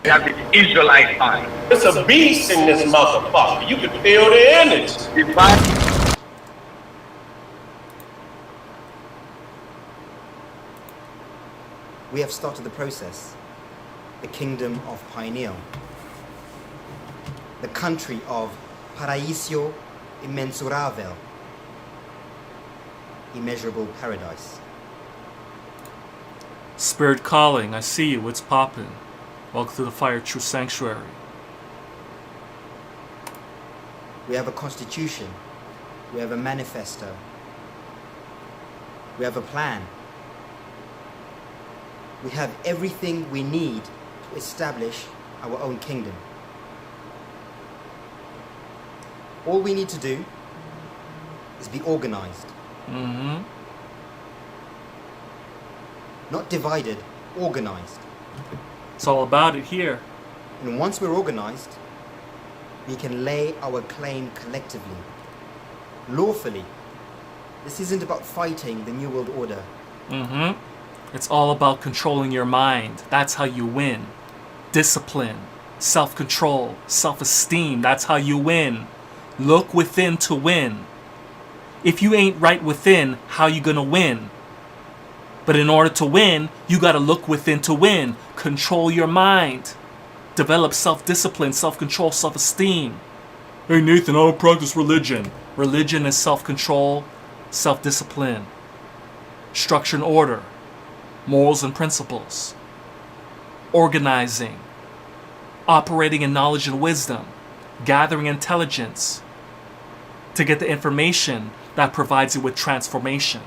S5: have the Israelite mind. It's a beast in this motherfucker. You can feel the energy.
S3: We have started the process. The kingdom of Pioneer. The country of Paraíso Imensurável. Immeasurable paradise.
S1: Spirit calling, I see you, it's poppin'. Welcome to the Fire True Sanctuary.
S3: We have a constitution. We have a manifesto. We have a plan. We have everything we need to establish our own kingdom. All we need to do is be organized.
S1: Mm-hmm.
S3: Not divided, organized.
S1: It's all about it here.
S3: And once we're organized, we can lay our claim collectively, lawfully. This isn't about fighting the New World Order.
S1: Mm-hmm. It's all about controlling your mind. That's how you win. Discipline, self-control, self-esteem. That's how you win. Look within to win. If you ain't right within, how you gonna win? But in order to win, you gotta look within to win. Control your mind. Develop self-discipline, self-control, self-esteem. Hey Nathan, I don't practice religion. Religion is self-control, self-discipline, structure and order, morals and principles, organizing, operating in knowledge and wisdom, gathering intelligence to get the information that provides you with transformation.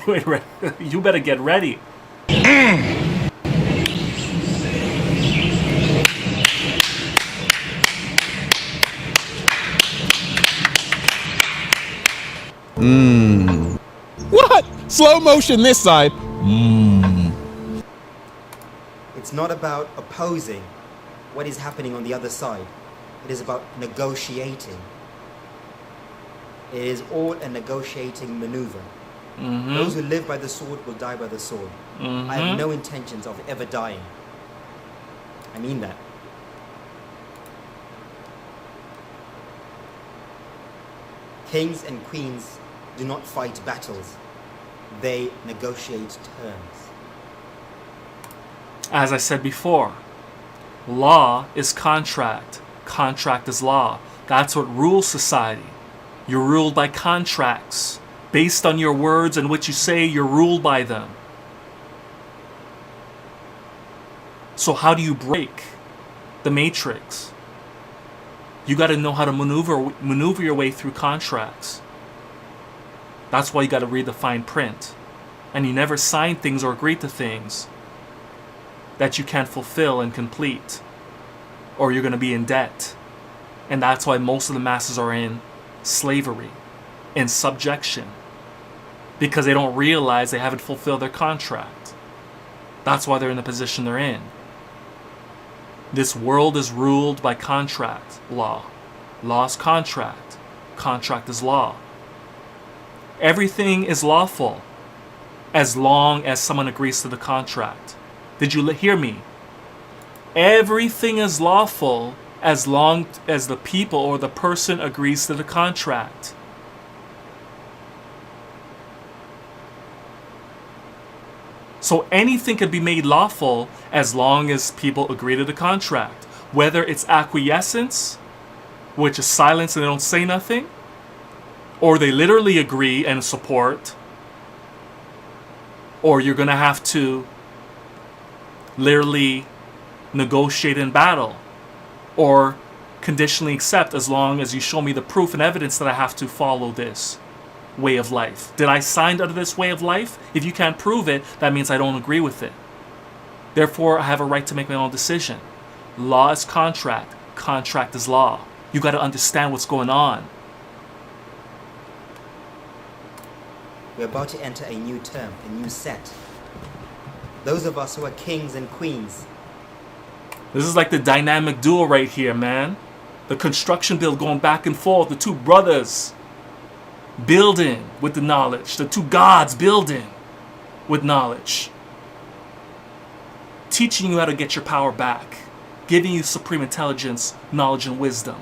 S1: You better get ready.
S7: What? Slow motion this side.
S3: It's not about opposing what is happening on the other side. It is about negotiating. It is all a negotiating maneuver.
S1: Mm-hmm.
S3: Those who live by the sword will die by the sword.
S1: Mm-hmm.
S3: I have no intentions of ever dying. I mean that. Kings and queens do not fight battles. They negotiate terms.
S1: As I said before, law is contract. Contract is law. That's what rules society. You're ruled by contracts. Based on your words and what you say, you're ruled by them. So how do you break the matrix? You got to know how to maneuver your way through contracts. That's why you got to read the fine print. And you never sign things or agree to things that you can't fulfill and complete, or you're going to be in debt. And that's why most of the masses are in slavery, in subjection, because they don't realize they haven't fulfilled their contract. That's why they're in the position they're in. This world is ruled by contract, law. Law is contract. Contract is law. Everything is lawful as long as someone agrees to the contract. Did you hear me? Everything is lawful as long as the people or the person agrees to the contract. So anything can be made lawful as long as people agree to the contract. Whether it's acquiescence, which is silence and they don't say nothing, or they literally agree and support, or you're going to have to literally negotiate in battle, or conditionally accept as long as you show me the proof and evidence that I have to follow this way of life. Did I sign under this way of life? If you can't prove it, that means I don't agree with it. Therefore, I have a right to make my own decision. Law is contract. Contract is law. You got to understand what's going on.
S3: We're about to enter a new term, a new set. Those of us who are kings and queens.
S1: This is like the dynamic duo right here, man. The construction build going back and forth. The two brothers building with the knowledge. The two gods building with knowledge. Teaching you how to get your power back. Giving you supreme intelligence, knowledge, and wisdom.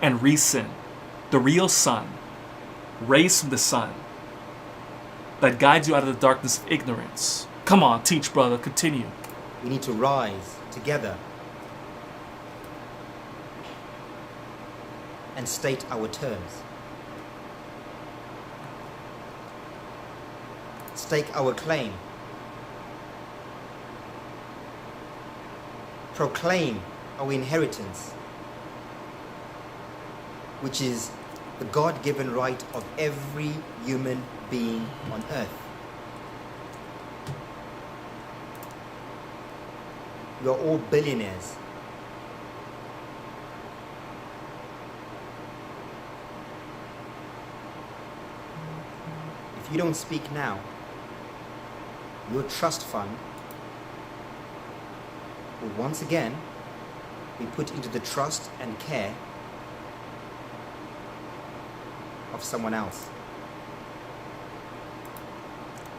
S1: And reason, the real sun, rays from the sun, that guides you out of the darkness of ignorance. Come on, teach, brother. Continue.
S3: We need to rise together and state our terms. Stake our claim. Proclaim our inheritance, which is the God-given right of every human being on earth. We are all billionaires. If you don't speak now, your trust fund will once again be put into the trust and care of someone else.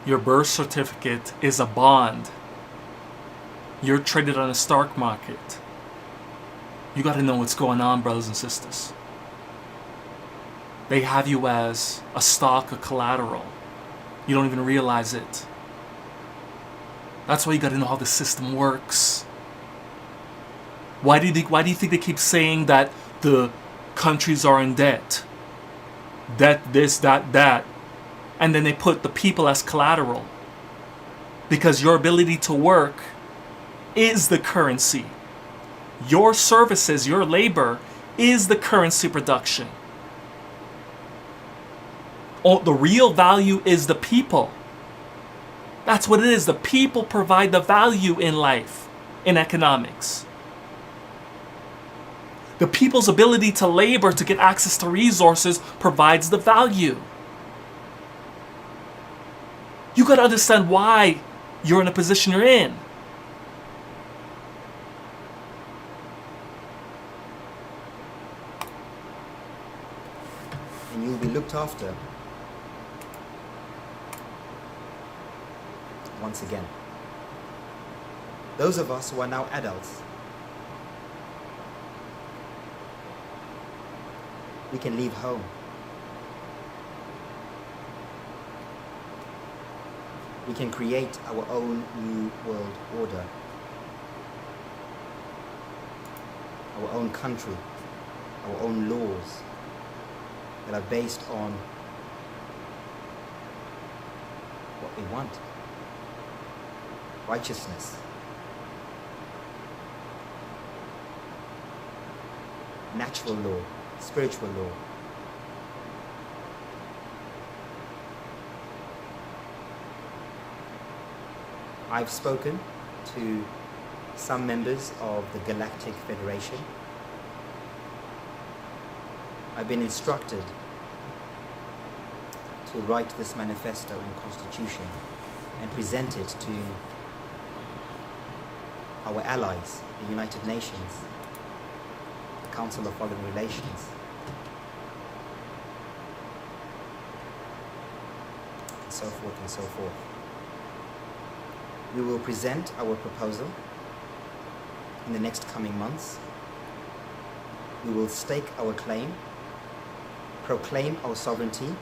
S1: Your birth certificate is a bond. You're traded on a stock market. You gotta know what's going on, brothers and sisters. They have you as a stock, a collateral. You don't even realize it. That's why you gotta know how the system works. Why do you think they keep saying that the countries are in debt? Debt, this, that. And then they put the people as collateral. Because your ability to work is the currency. Your services, your labor is the currency production. Oh, the real value is the people. That's what it is. The people provide the value in life, in economics. The people's ability to labor to get access to resources provides the value. You gotta understand why you're in a position you're in.
S3: And you'll be looked after once again. Those of us who are now adults, we can leave home. We can create our own new world order, our own country, our own laws that are based on what we want. Righteousness. Natural law, spiritual law. I've spoken to some members of the Galactic Federation. I've been instructed to write this manifesto and constitution and present it to our allies, the United Nations, the Council of Foreign Relations, and so forth and so forth. We will present our proposal in the next coming months. We will stake our claim, proclaim our sovereignty,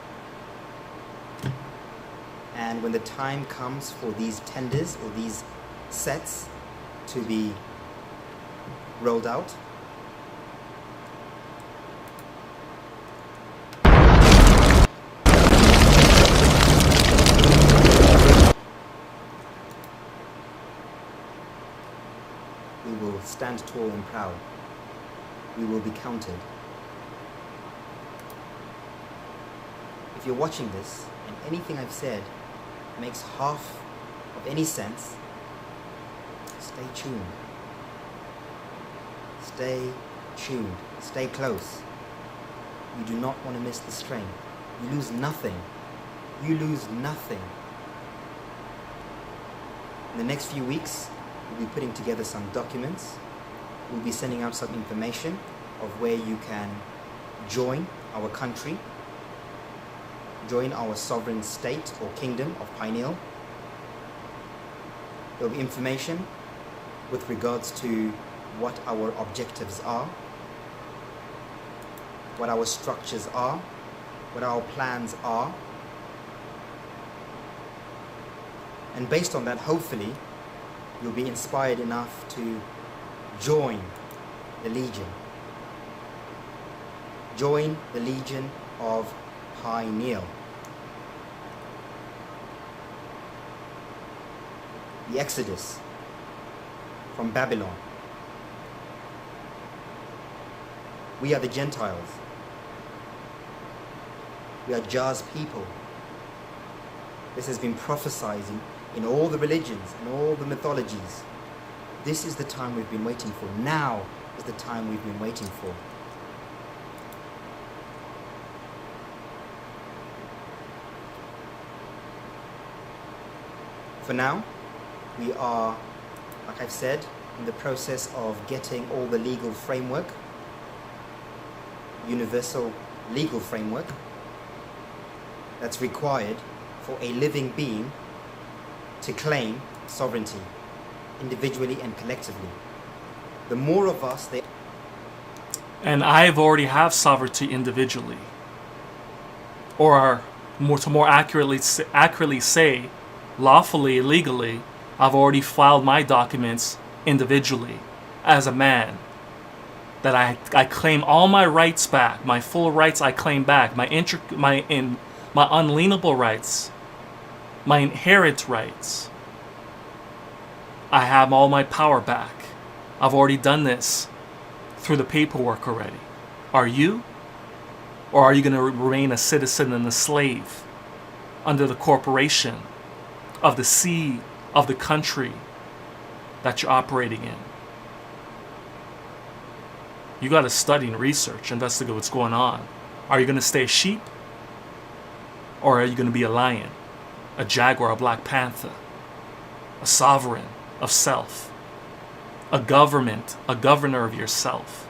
S3: and when the time comes for these tenders or these sets to be rolled out, we will stand tall and proud. We will be counted. If you're watching this and anything I've said makes half of any sense, stay tuned. Stay tuned. Stay close. You do not want to miss this train. You lose nothing You lose nothing. In the next few weeks, we'll be putting together some documents. We'll be sending out some information of where you can join our country, join our sovereign state or kingdom of Pineal. There will be information with regards to what our objectives are, what our structures are, what our plans are. And based on that, hopefully, you'll be inspired enough to join the Legion. Join the Legion of Pineal. The Exodus from Babylon. We are the Gentiles. We are Jah's people. This has been prophesied in all the religions and all the mythologies. This is the time we've been waiting for. Now is the time we've been waiting for. For now, we are, like I've said, in the process of getting all the legal framework, universal legal framework, that's required for a living being to claim sovereignty, individually and collectively. The more of us,
S1: And I've already have sovereignty individually. Or to more accurately say, lawfully, legally, I've already filed my documents individually as a man. That I claim all my rights back, my full rights I claim back, my unalienable rights, my inherent rights. I have all my power back. I've already done this through the paperwork already. Are you? Or are you going to remain a citizen and a slave under the corporation of the sea of the country that you're operating in? You got to study and research, investigate what's going on. Are you going to stay a sheep? Or are you going to be a lion, a jaguar, a black panther, a sovereign of self, a governor of yourself,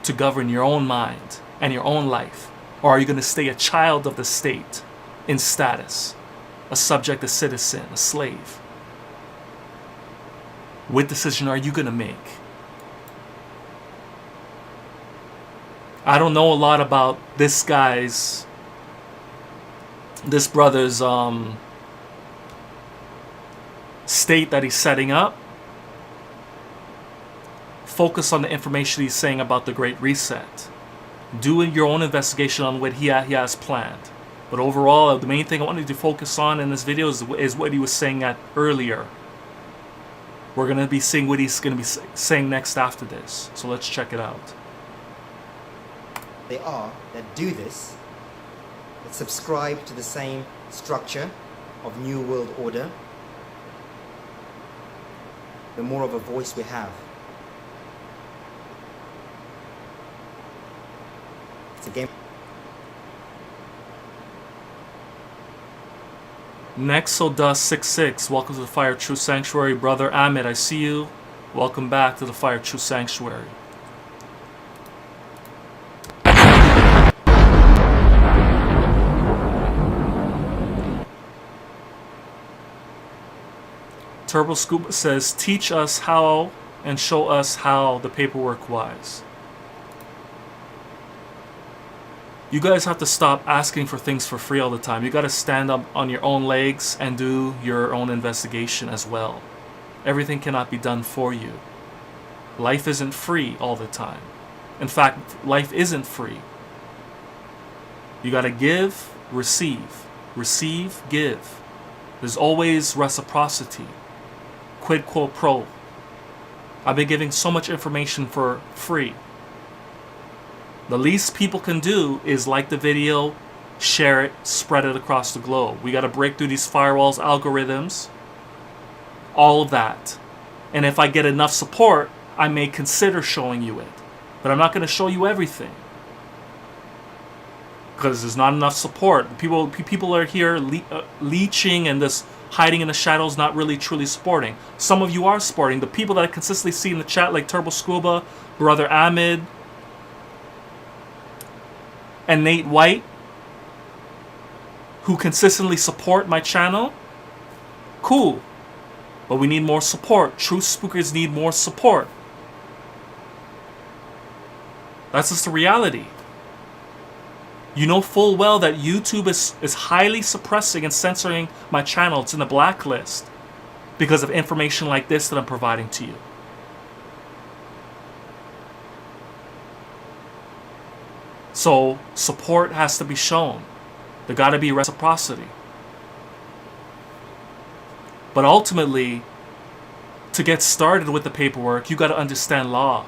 S1: to govern your own mind and your own life? Or are you going to stay a child of the state in status, a subject, a citizen, a slave? What decision are you going to make? I don't know a lot about this brother's state that he's setting up. Focus on the information he's saying about the Great Reset. Do your own investigation on what he has planned. But overall, the main thing I wanted to focus on in this video is what he was saying earlier. We're going to be seeing what he's going to be saying next after this. So let's check it out.
S3: they are that do this, that subscribe to the same structure of New World Order, the more of a voice we have. It's a game.
S1: Nexodust66, welcome to the Fire True Sanctuary. Brother Ahmed, I see you. Welcome back to the Fire True Sanctuary. Turbo Scuba says, teach us how and show us how the paperwork wise. You guys have to stop asking for things for free all the time. You got to stand up on your own legs and do your own investigation as well. Everything cannot be done for you. Life isn't free all the time. In fact, life isn't free. You got to give, receive. Receive, give. There's always reciprocity. Quid quo pro. I've been giving so much information for free. The least people can do is like the video, share it, spread it across the globe. We got to break through these firewalls, algorithms, all of that. And if I get enough support, I may consider showing you it. But I'm not going to show you everything. because there's not enough support. People are here leeching and this hiding in the shadows, not really truly supporting. Some of you are supporting. The people that I consistently see in the chat, like Turbo Scuba, Brother Ahmed, and Nate White, who consistently support my channel, cool. But we need more support. Truth spookers need more support. That's just the reality. You know full well that YouTube is highly suppressing and censoring my channel. It's in the blacklist because of information like this that I'm providing to you. So support has to be shown. There got to be reciprocity. But ultimately, to get started with the paperwork, you got to understand law,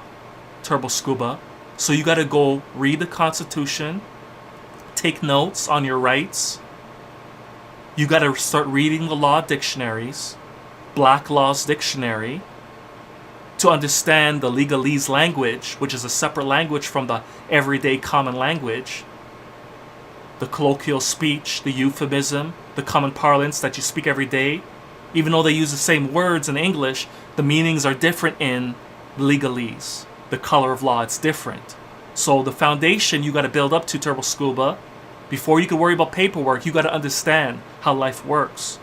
S1: Turbo Scuba. So you got to go read the Constitution, take notes on your rights. You got to start reading the law dictionaries, Black Laws Dictionary, to understand the legalese language, which is a separate language from the everyday common language, the colloquial speech, the euphemism, the common parlance that you speak every day. Even though they use the same words in English, the meanings are different in legalese. The color of law, it's different. So the foundation you got to build up to, Turbo Scuba, before you can worry about paperwork, you got to understand how life works.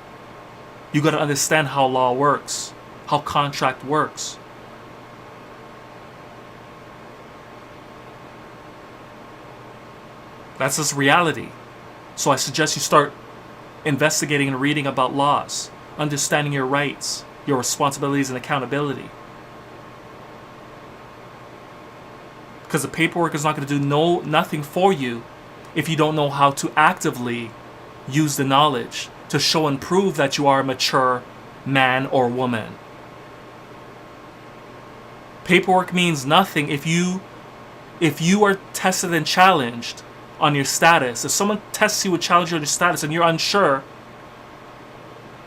S1: You got to understand how law works, how contract works. That's just reality. So I suggest you start investigating and reading about laws, understanding your rights, your responsibilities and accountability. Because the paperwork is not going to do nothing for you if you don't know how to actively use the knowledge to show and prove that you are a mature man or woman. Paperwork means nothing if you are tested and challenged on your status. If someone tests you and challenges you on your status and you're unsure,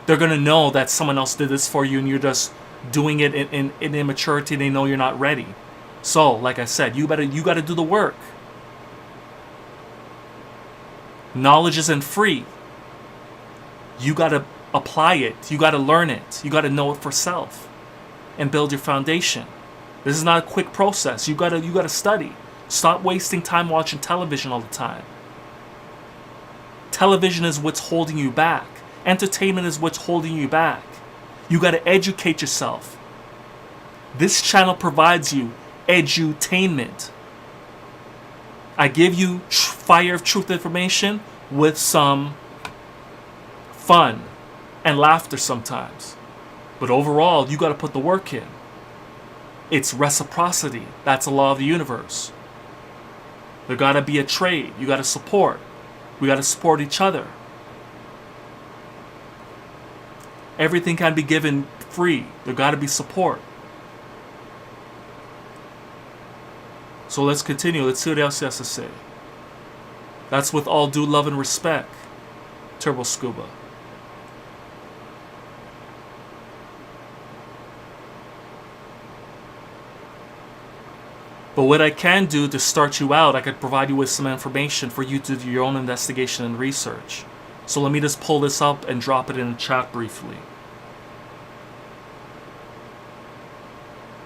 S1: they're going to know that someone else did this for you and you're just doing it in immaturity and they know you're not ready. So, like I said, you got to do the work. Knowledge isn't free. You got to apply it. You got to learn it. You got to know it for self and build your foundation. This is not a quick process. You got to study. Stop wasting time watching television all the time. Television is what's holding you back. Entertainment is what's holding you back. You got to educate yourself. This channel provides you edutainment. I give you fire of truth information with some fun and laughter sometimes. But overall, you got to put the work in. It's reciprocity. That's the law of the universe. There got to be a trade. You got to support. We got to support each other. Everything can be given free. There got to be support. So let's continue. Let's see what else he has to say. That's with all due love and respect, Turbo Scuba. But what I can do to start you out, I could provide you with some information for you to do your own investigation and research. So let me just pull this up and drop it in the chat briefly.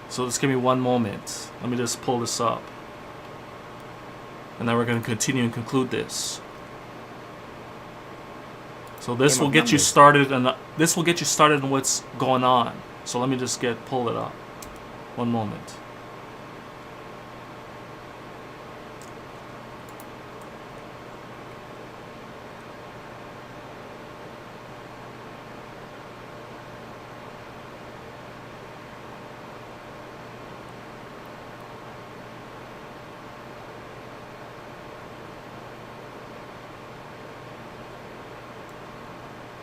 S1: So just give me one moment. Let me just pull this up. And then we're going to continue and conclude this. So this will get you started, and this will get you started in what's going on. So let me just pull it up. One moment.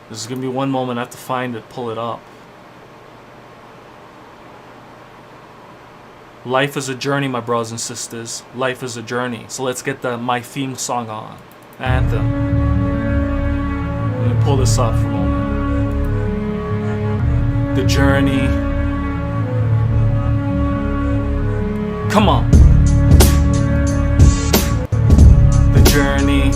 S1: This is going to be one moment. I have to find it, pull it up. Life is a journey, my brothers and sisters. Life is a journey. So let's get my theme song on. Anthem. Let me pull this up for a moment. The journey. Come on. The journey.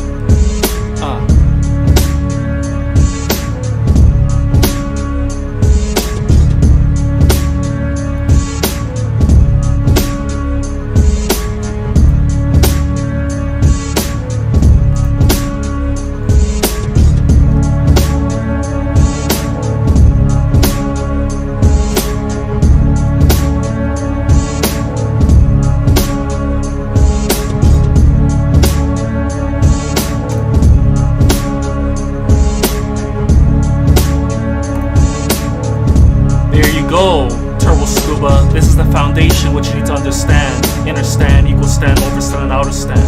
S1: foundation which you need to understand. Inner stand, equal stand, overstand, and outer stand.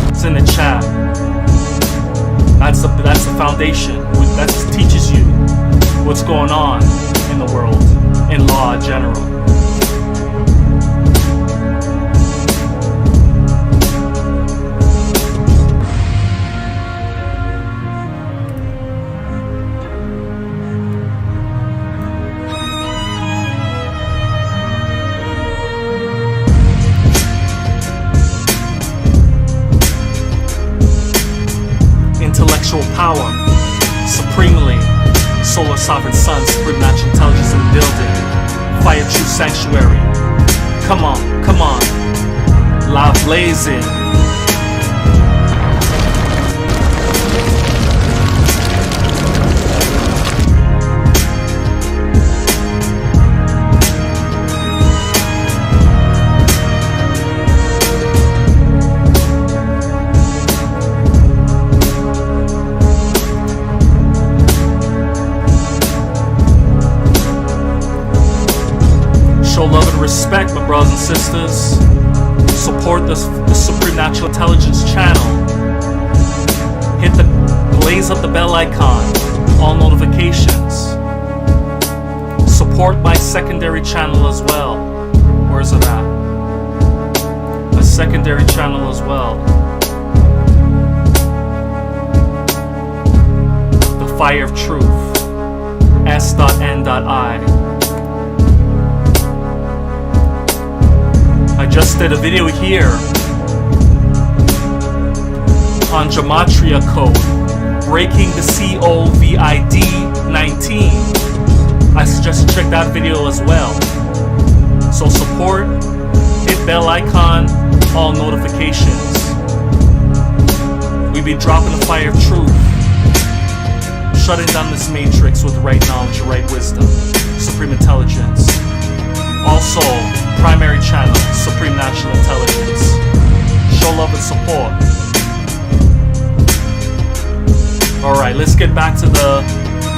S1: It's in the chat. That's the foundation. That teaches you what's going on in the world, in law in general. Intellectual power, supremely, solar sovereign sun, supreme natural intelligence in the building, fire true sanctuary. Come on, come on, live blazing. Show love and respect, my brothers and sisters. Support the Supreme Natural Intelligence channel. Blaze up the bell icon, all notifications. Support my secondary channel as well. Where's it at? A secondary channel as well. The Fire of Truth. S.N.I. I just did a video here on Gematria code, breaking the COVID-19. I suggest you check that video as well. So support, hit bell icon, all notifications. We be dropping the fire of truth, shutting down this matrix with the right knowledge, right wisdom, supreme intelligence. Also, primary channel, Supreme Natural Intelligence. Show love and support. Alright, let's get back to the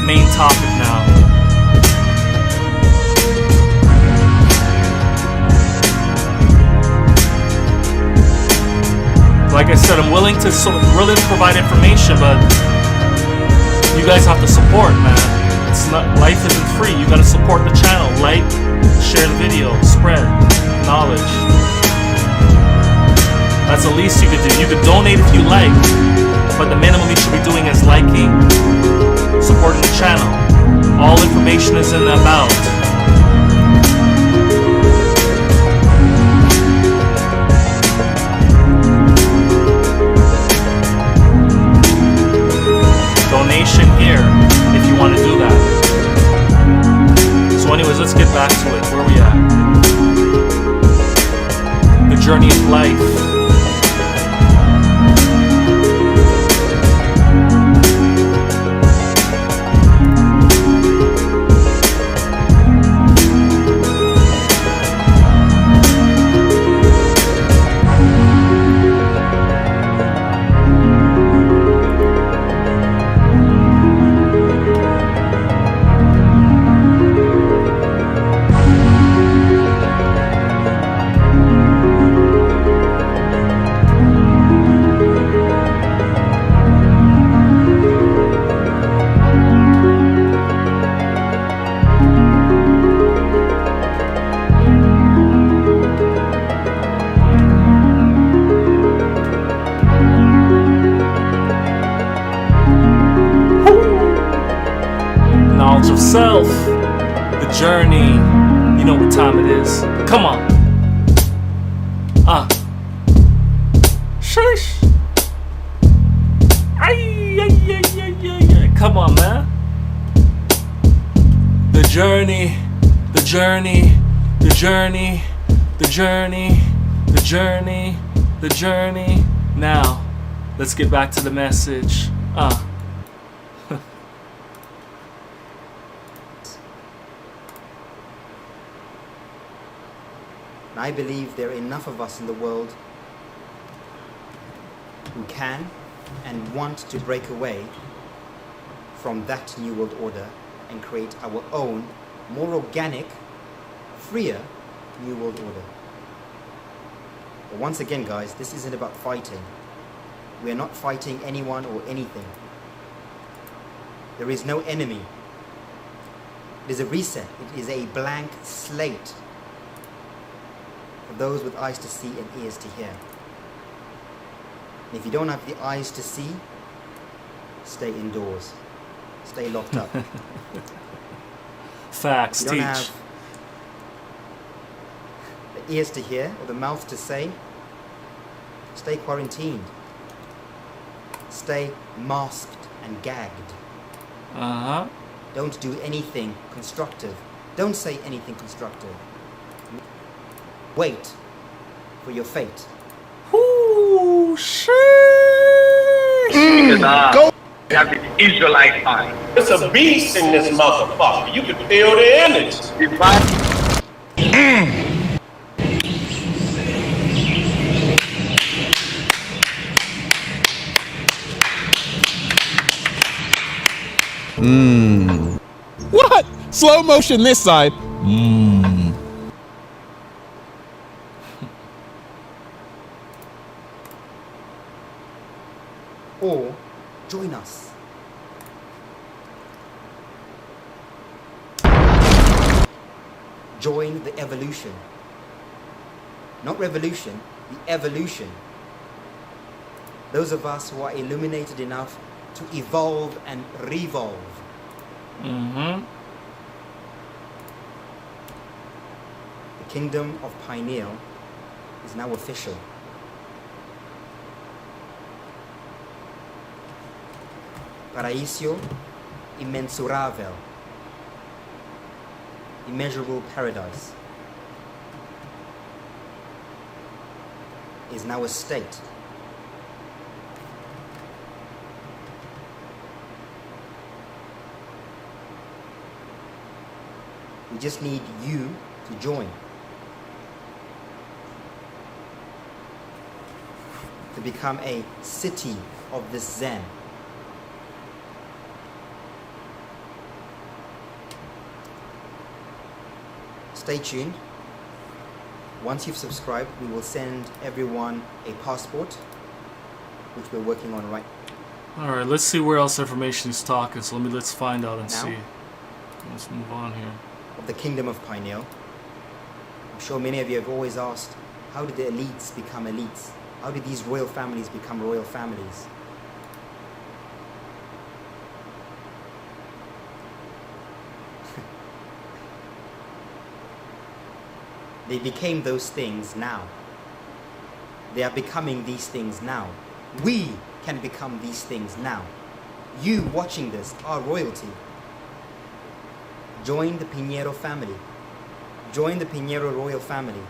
S1: main topic now. Like I said, I'm willing to provide information, but you guys have to support, man. It's not, life isn't free. You gotta support the channel. Like, share the video, spread knowledge. That's the least you could do. You could donate if you like, but the minimum you should be doing is liking, supporting the channel. All information is in the about. Donation here if you want to do that. So anyways, let's get back to it. Where are we at? The journey of life. Knowledge of self, the journey. You know what time it is. Come on. Shush. Come on, man. The journey, the journey, the journey, the journey, the journey, the journey. Now, let's get back to the message.
S3: I believe there are enough of us in the world who can and want to break away from that New World Order and create our own, more organic, freer, New World Order. But once again, guys, this isn't about fighting. We are not fighting anyone or anything. There is no enemy. It is a reset. It is a blank slate for those with eyes to see and ears to hear. And if you don't have the eyes to see, stay indoors. Stay locked up.
S1: Facts,
S3: If you don't
S1: teach.
S3: have the ears to hear or the mouth to say, stay quarantined. Stay masked and gagged.
S1: Uh-huh.
S3: Don't do anything constructive. Don't say anything constructive. Wait for your fate.
S1: Ooh, shit.
S5: Because
S4: Go.
S5: you have the Israelite mind. It's a beast in this motherfucker. You can feel the energy.
S7: What? Slow motion this side.
S3: Or join us. Join the evolution. Not revolution, the evolution. Those of us who are illuminated enough to evolve and revolve.
S1: Mm-hmm.
S3: The kingdom of Pineal is now official. Paraíso imensurável. Immeasurable paradise is now a state. We just need you to join. To become a city of this Zen. Stay tuned. Once you've subscribed, we will send everyone a passport, which we're working on right
S1: All right, let's see where else information is talking. So let's find out and
S3: Now?
S1: see. Let's move on here.
S3: of the kingdom of Pineal. I'm sure many of you have always asked, how did the elites become elites? How did these royal families become royal families? They became those things now. They are becoming these things now. We can become these things now. You watching this are royalty. Join the Pinheiro family. Join the Pinheiro royal family.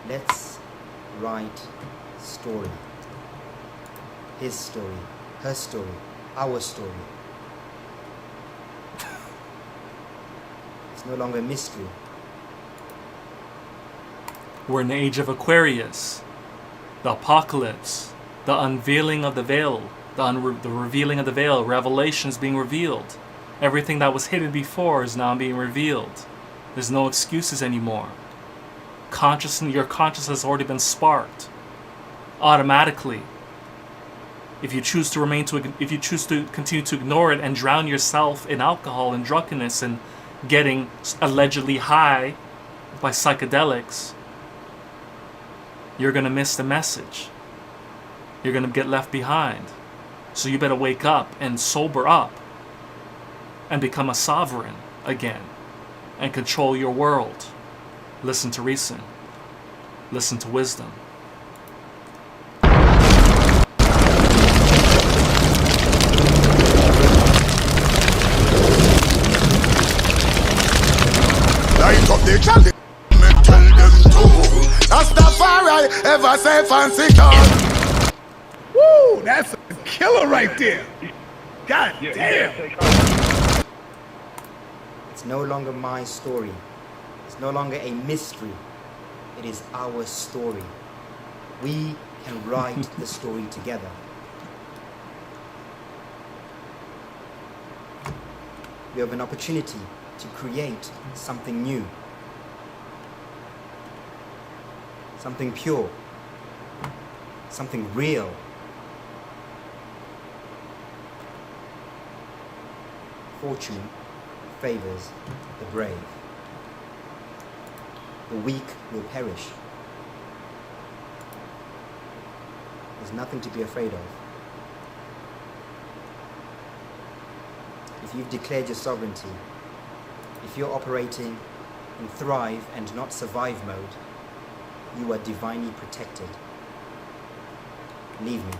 S3: Let's write story. His story, her story, our story. It's no longer a mystery.
S1: We're in the age of Aquarius, the apocalypse, the unveiling of the veil, the revealing of the veil, revelations being revealed. Everything that was hidden before is now being revealed. There's no excuses anymore. Your consciousness has already been sparked automatically. If you choose to continue to ignore it and drown yourself in alcohol and drunkenness and getting allegedly high by psychedelics, you're going to miss the message. You're going to get left behind. So you better wake up and sober up and become a sovereign again and control your world. Listen to reason. Listen to wisdom.
S2: Light up the candle, me tell them to. Rastafari ever safe and secure.
S4: Woo, that's a killer right there. God damn.
S3: It's no longer my story. It's no longer a mystery. It is our story. We can write the story together. You have an opportunity to create something new, something pure, something real. Fortune favors the brave. The weak will perish. There's nothing to be afraid of. If you've declared your sovereignty, if you're operating in thrive and not survive mode, you are divinely protected. Leave me.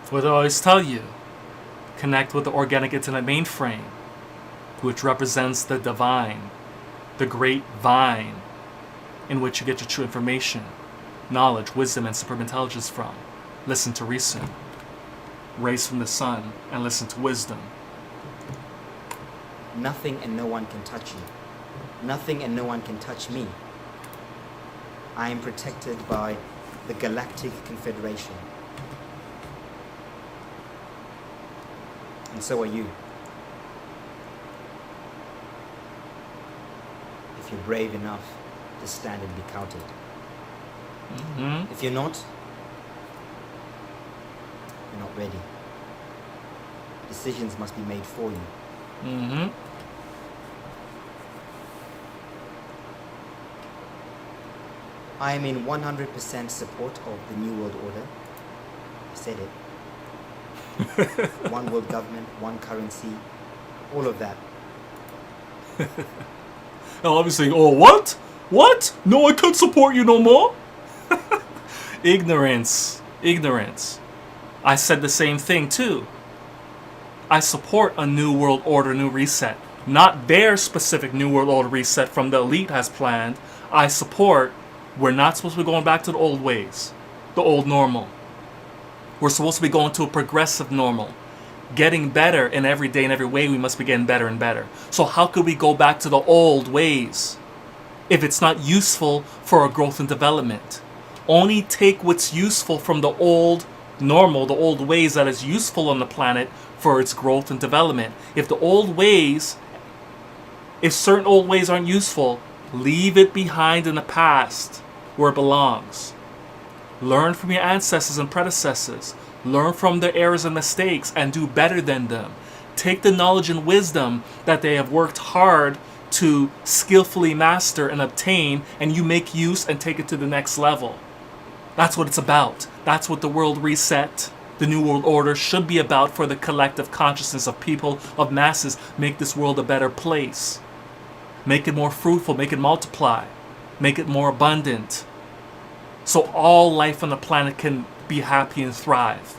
S1: What do I always tell you? Connect with the organic internet mainframe, which represents the divine, the great vine, in which you get your true information, knowledge, wisdom, and superb intelligence from. Listen to reason. Rays from the sun, and listen to wisdom.
S3: Nothing and no one can touch you. Nothing and no one can touch me. I am protected by the Galactic Confederation. And so are you. If you're brave enough to stand and be counted. If you're not, you're not ready. Decisions must be made for you. I am in 100% support of the New World Order. I said it. One world government, one currency, all of that.
S1: And obviously, oh, what? What? No, I can't support you no more. Ignorance. Ignorance. I said the same thing too. I support a new world order, new reset. Not their specific new world order reset from the elite has planned. I support, we're not supposed to be going back to the old ways, the old normal. We're supposed to be going to a progressive normal. Getting better in every day, in every way, we must be getting better and better. So how could we go back to the old ways if it's not useful for our growth and development? Only take what's useful from the old normal, the old ways that is useful on the planet for its growth and development. If the old ways, if certain old ways aren't useful, leave it behind in the past where it belongs. Learn from your ancestors and predecessors. Learn from their errors and mistakes and do better than them. Take the knowledge and wisdom that they have worked hard to skillfully master and obtain, and you make use and take it to the next level. That's what it's about. That's what the world reset, the new world order should be about for the collective consciousness of people, of masses. Make this world a better place. Make it more fruitful, make it multiply, make it more abundant. So all life on the planet can be happy and thrive.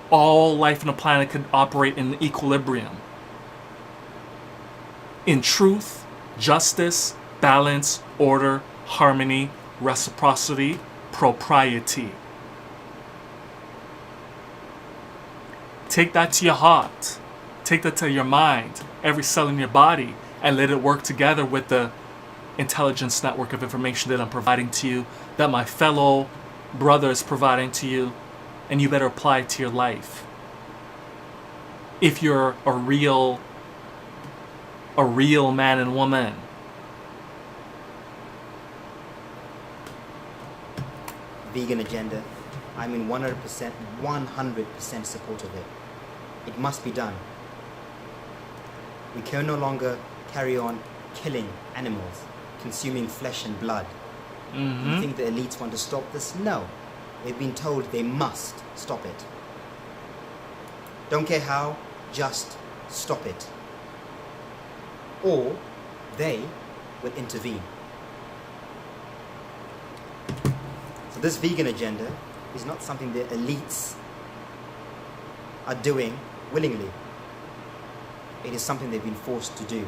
S1: All life on the planet can operate in equilibrium. In truth, justice, balance, order, harmony, reciprocity, propriety. Take that to your heart. Take that to your mind, every cell in your body, and let it work together with the intelligence network of information that I'm providing to you, that my fellow brother is providing to you, and you better apply it to your life. If you're a real man and woman.
S3: Vegan agenda, I'm in 100% support of it. It must be done. We can no longer carry on killing animals, consuming flesh and blood. You think the elites want to stop this? No. They've been told they must stop it. Don't care how, just stop it. Or they will intervene. So this vegan agenda is not something the elites are doing willingly. It is something they've been forced to do.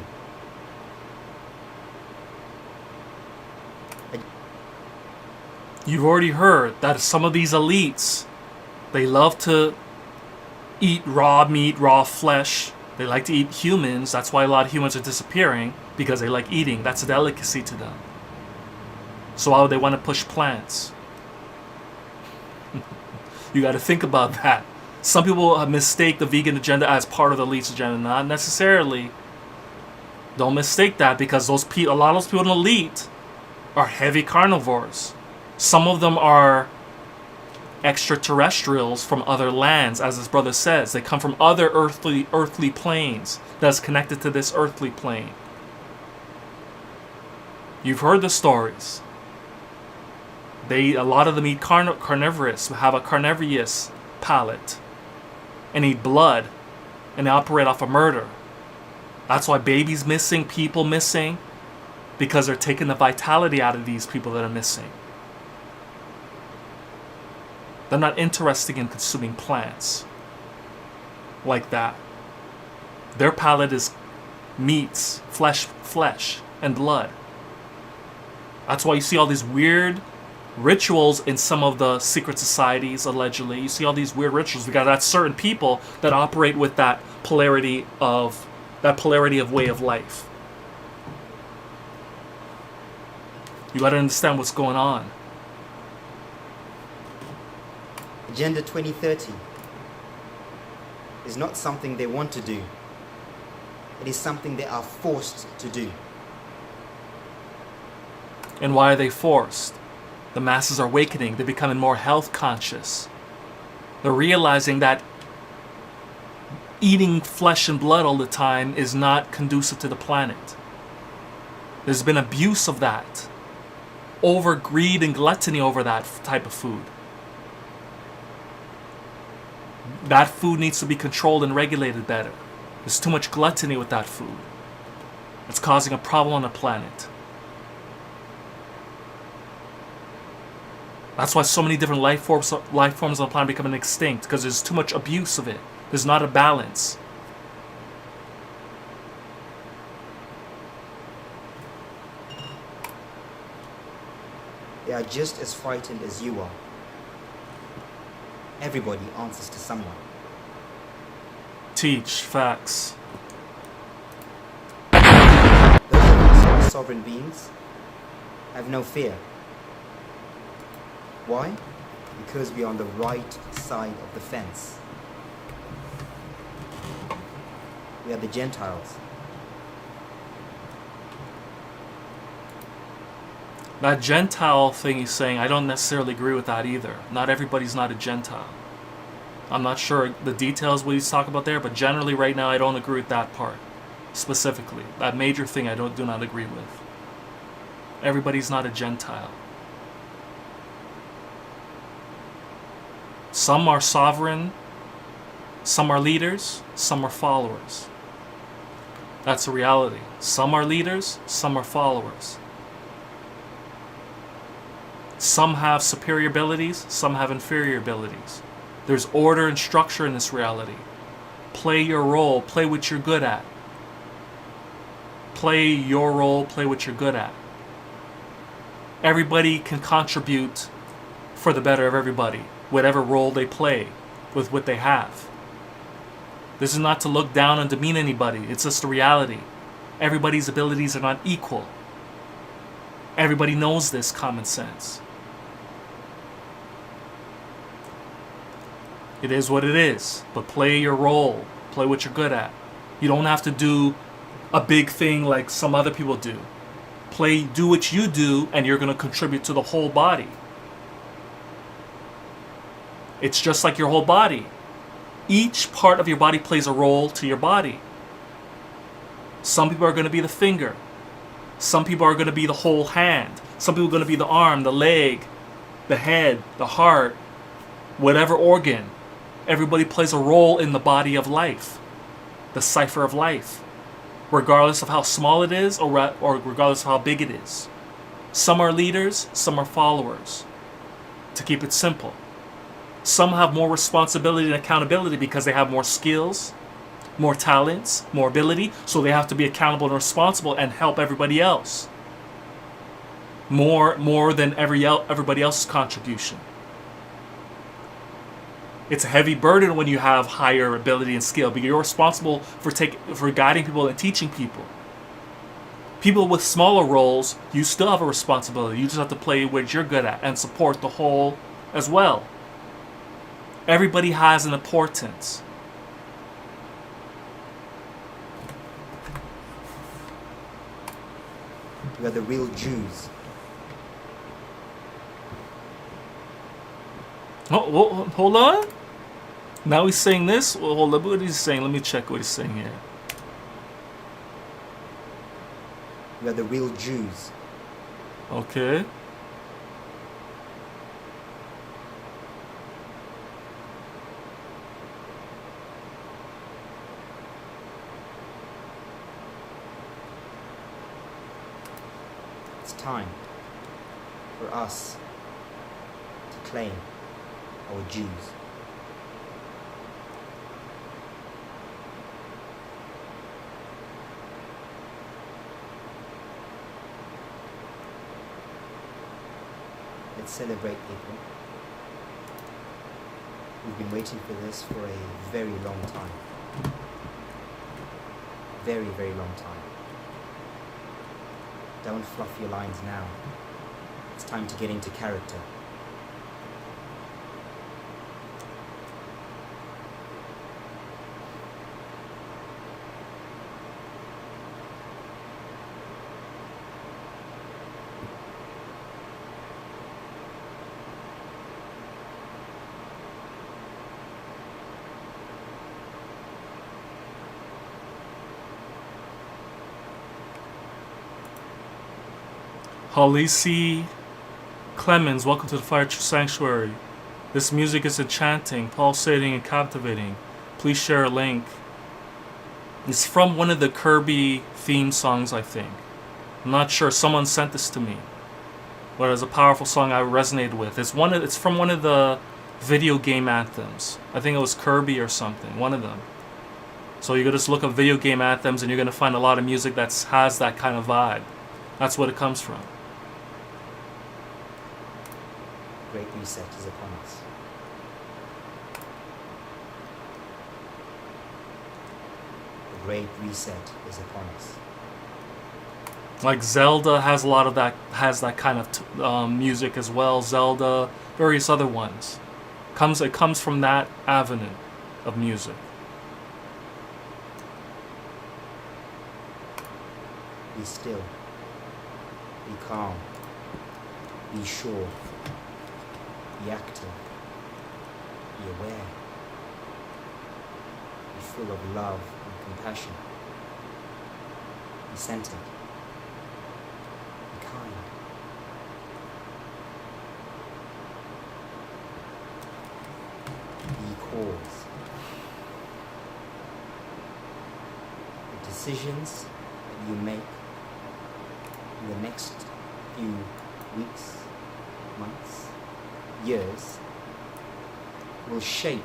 S1: You've already heard that some of these elites, they love to eat raw meat, raw flesh. They like to eat humans. That's why a lot of humans are disappearing, because they like eating. That's a delicacy to them. So why would they want to push plants? You got to think about that. Some people mistake the vegan agenda as part of the elite's agenda. Not necessarily. Don't mistake that, because a lot of those people in the elite are heavy carnivores. Some of them are extraterrestrials from other lands, as his brother says. They come from other earthly planes that's connected to this earthly plane. You've heard the stories. A lot of them eat carnivorous, have a carnivorous palate, and eat blood, and they operate off of murder. That's why babies missing, people missing, because they're taking the vitality out of these people that are missing. They're not interested in consuming plants like that. Their palate is meats, flesh, and blood. That's why you see all these weird rituals in some of the secret societies, allegedly. You see all these weird rituals because that's certain people that operate with that polarity of way of life. You got to understand what's going on.
S3: Agenda 2030 is not something they want to do. It is something they are forced to do.
S1: And why are they forced? The masses are awakening. They're becoming more health conscious. They're realizing that eating flesh and blood all the time is not conducive to the planet. There's been abuse of that. Over greed and gluttony over that type of food. That food needs to be controlled and regulated better. There's too much gluttony with that food. It's causing a problem on the planet. That's why so many different life forms on the planet becoming extinct, because there's too much abuse of it. There's not a balance.
S3: They are just as frightened as you are. Everybody answers to someone.
S1: Teach facts.
S3: Those of us who are sovereign beings have no fear. Why? Because we are on the right side of the fence. We are the Gentiles.
S1: That Gentile thing he's saying, I don't necessarily agree with that either. Not everybody's not a Gentile. I'm not sure the details what he's talking about there, but generally right now I don't agree with that part. Specifically. That major thing I do not agree with. Everybody's not a Gentile. Some are sovereign, some are leaders, some are followers. That's a reality. Some are leaders, some are followers. Some have superior abilities, some have inferior abilities. There's order and structure in this reality. Play your role, play what you're good at. Play your role, play what you're good at. Everybody can contribute for the better of everybody, whatever role they play with what they have. This is not to look down and demean anybody, it's just a reality. Everybody's abilities are not equal. Everybody knows this common sense. It is what it is, but play your role, play what you're good at. You don't have to do a big thing like some other people do. Do what you do, and you're going to contribute to the whole body. It's just like your whole body. Each part of your body plays a role to your body. Some people are going to be the finger. Some people are going to be the whole hand. Some people are going to be the arm, the leg, the head, the heart, whatever organ. Everybody plays a role in the body of life, the cipher of life, regardless of how small it is or regardless of how big it is. Some are leaders, some are followers, to keep it simple. Some have more responsibility and accountability because they have more skills, more talents, more ability, so they have to be accountable and responsible and help everybody else. More than everybody else's contribution. It's a heavy burden when you have higher ability and skill, but you're responsible for guiding people and teaching people. People with smaller roles, you still have a responsibility. You just have to play what you're good at and support the whole as well. Everybody has an importance.
S3: We are the real Jews.
S1: Oh, hold on. Now he's saying this. Well, hold on. What he's saying? Let me check what he's saying here.
S3: We are the real Jews.
S1: Okay.
S3: It's time for us to claim our Jews. Let's celebrate, people. We've been waiting for this for a very long time. Very, very long time. Don't fluff your lines now. It's time to get into character.
S1: Halisi Clemens, welcome to the Fire Sanctuary. This music is enchanting, pulsating, and captivating. Please share a link. It's from one of the Kirby theme songs, I think. I'm not sure. Someone sent this to me. But it was a powerful song I resonated with. It's from one of the video game anthems. I think it was Kirby or something. One of them. So you could just look up video game anthems and you're gonna find a lot of music that has that kind of vibe. That's what it comes from.
S3: Great reset is upon us. The great reset is upon us.
S1: Like Zelda has a lot of that, has that kind of music as well. Zelda, various other ones. It comes from that avenue of music.
S3: Be still. Be calm. Be sure. Be active. Be aware. Be full of love and compassion. Be centered. Be kind. Be cause. The decisions that you make in the next few weeks, months, years will shape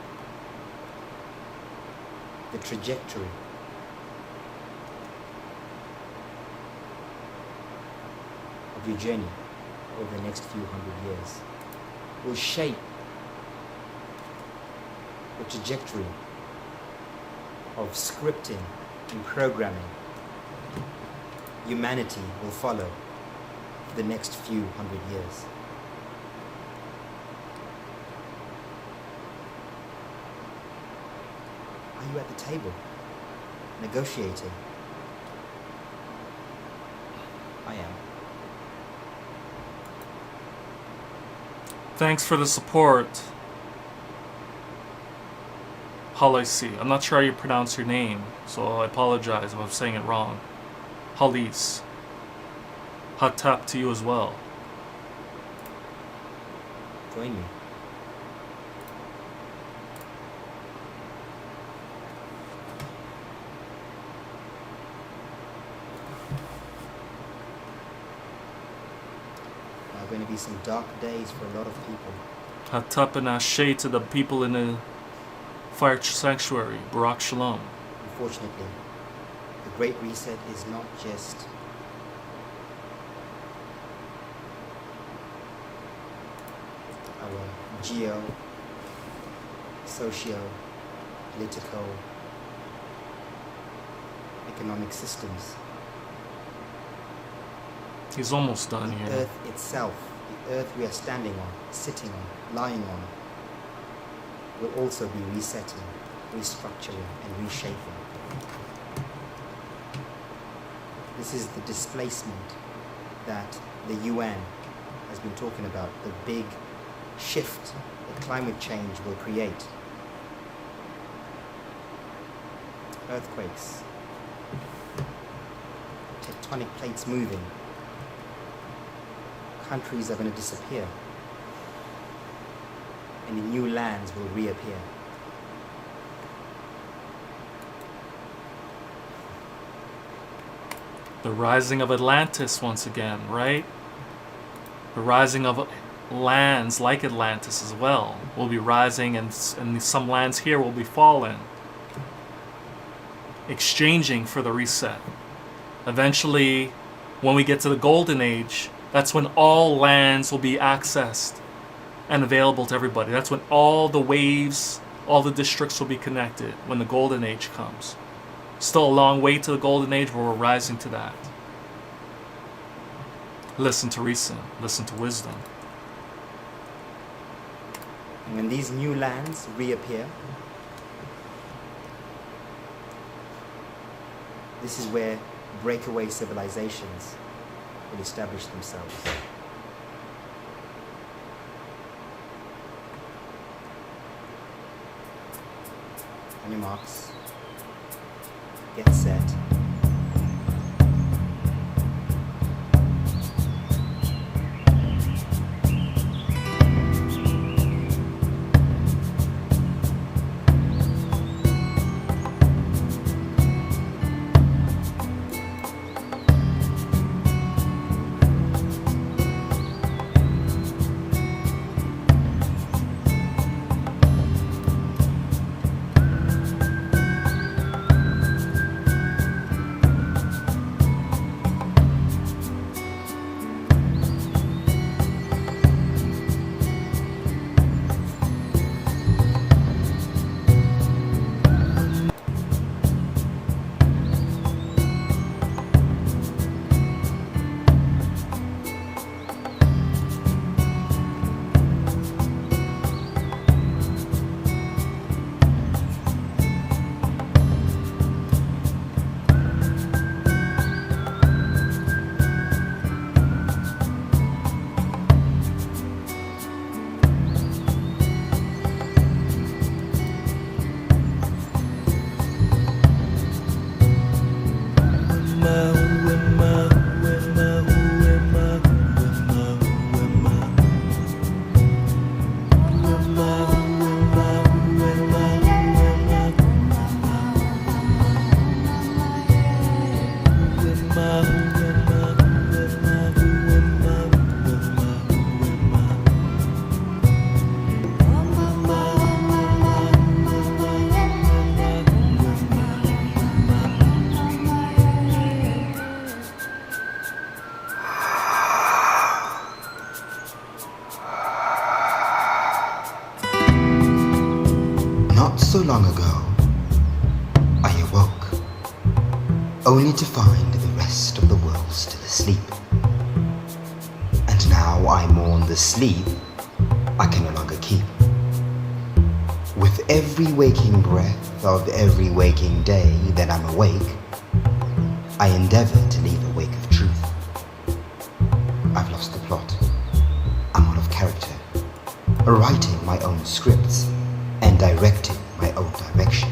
S3: the trajectory of your journey over the next few hundred years, will shape the trajectory of scripting and programming humanity will follow for the next few hundred years. Are you at the table, negotiating? I am.
S1: Thanks for the support. Halisi. I'm not sure how you pronounce your name, so I apologize if I'm saying it wrong. Halis. Hot tap to you as well.
S3: Join me. There are going to be some dark days for a lot of people.
S1: Hot tap and ashe to the people in the Fire Sanctuary. Barak Shalom.
S3: Unfortunately, the Great Reset is not just our geo, socio, political, economic systems.
S1: He's almost done
S3: The
S1: here.
S3: earth itself, the earth we are standing on, sitting on, lying on, will also be resetting, restructuring, and reshaping. This is the displacement that the UN has been talking about, the big shift that climate change will create. Earthquakes, tectonic plates moving, countries are going to disappear, and the new lands will reappear.
S1: The rising of Atlantis once again, right? The rising of lands like Atlantis as well will be rising, and some lands here will be falling. Exchanging for the reset. Eventually, when we get to the golden age, that's when all lands will be accessed and available to everybody. That's when all the waves, all the districts will be connected, when the golden age comes. Still a long way to the golden age, but we're rising to that. Listen to reason, listen to wisdom.
S3: And when these new lands reappear, this is where breakaway civilizations will establish themselves. On your marks, get set.
S8: Not so long ago, I awoke, only to find the rest of the world still asleep. And now I mourn the sleep I can no longer keep. With every waking breath of every waking day that I'm awake, I endeavor to leave a wake of truth. I've lost the plot. I'm out of character, writing my own scripts and directing my own direction.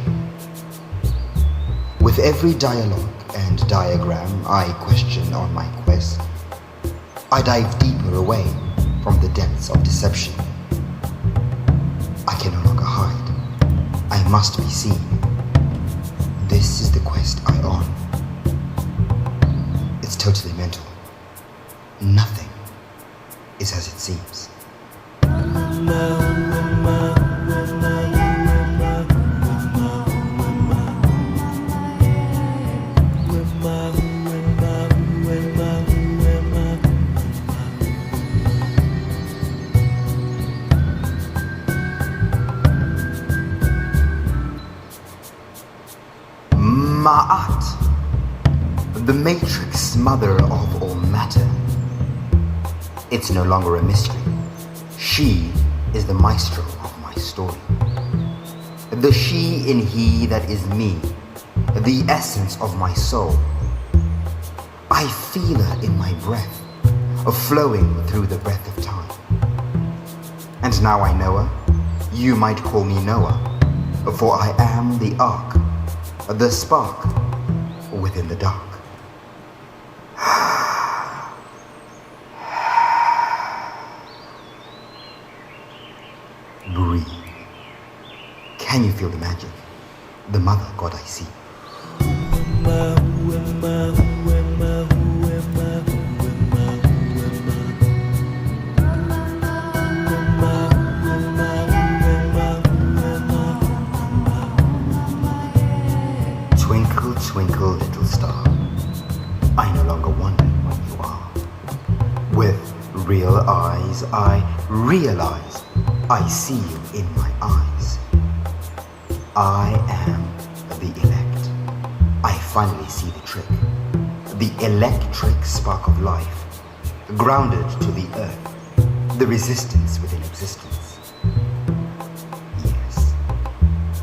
S8: With every dialogue and diagram I question on my quest, I dive deeper away from the depths of deception. I can no longer hide. I must be seen. This is the quest I own. It's totally mental. Nothing is as it seems. Ma'at, the matrix mother of all matter. It's no longer a mystery. She is the maestro of my story. the she in he that is me, the essence of my soul. I feel her in my breath, flowing through the breath of time. And now I know her, you might call me Noah, for I am the ark, the spark within the dark. Breathe. Can you feel the magic? The mother God I see. Twinkle, twinkle, little star, I no longer wonder what you are. With real eyes, I realize I see you in my eyes. I am the elect. I finally see the trick. The electric spark of life, grounded to the earth, the resistance within existence. Yes,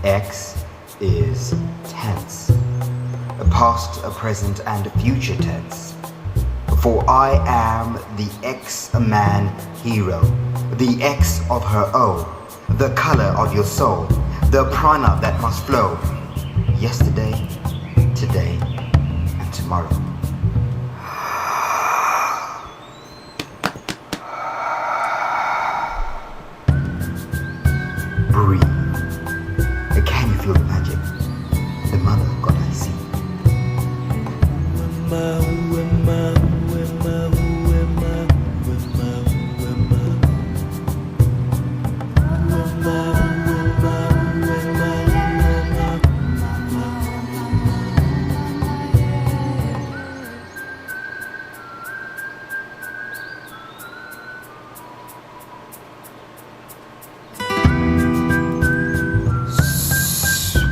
S8: X is tense, a past, a present, and a future tense. For I am the X-man hero, the X of her O, the color of your soul, the prana that must flow. Yesterday, today, and tomorrow. Breathe. Can you feel the magic? The mother God I see.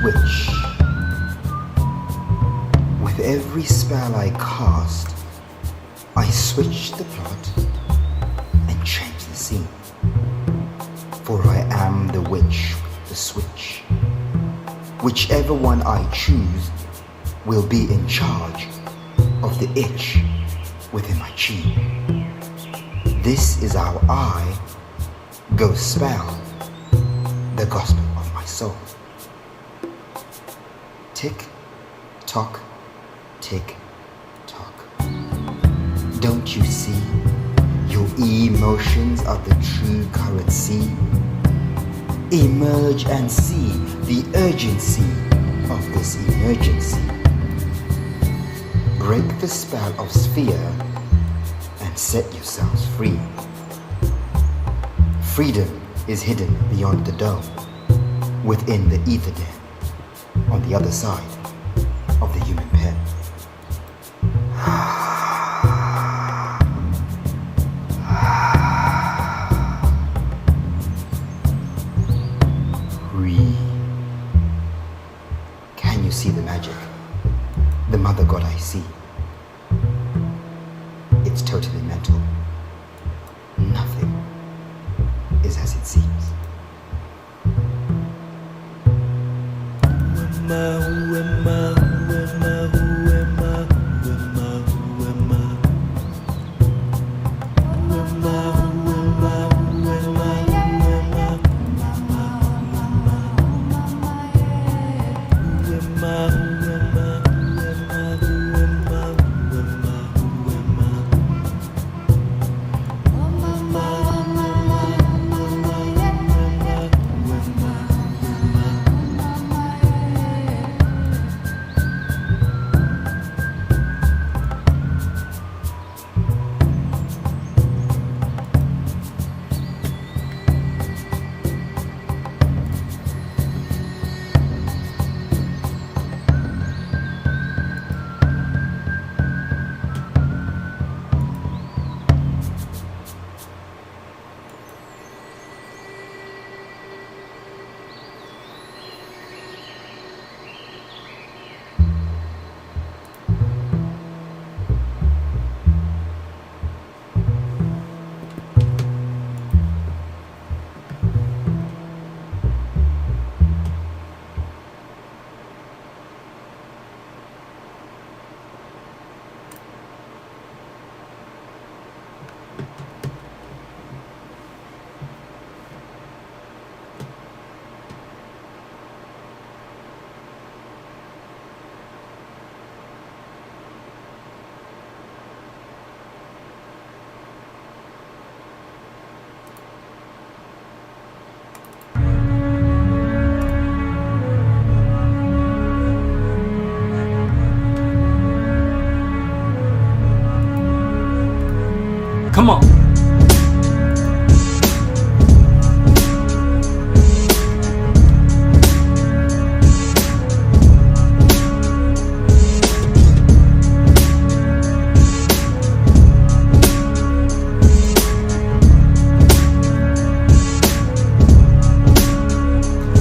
S8: Switch. With every spell I cast, I switch the plot and change the scene. For I am the witch with the switch. Whichever one I choose will be in charge of the itch within my chi. This is how I go spell the gospel of my soul. Tick, tock, tick, tock. Don't you see? Your emotions are the true currency. Emerge and see the urgency of this emergency. Break the spell of sphere and set yourselves free. Freedom is hidden beyond the dome, within the ether den, on the other side of the human pen. Can you see the magic? The mother God I see. It's totally mental. Nothing is as it seems.
S1: Come on.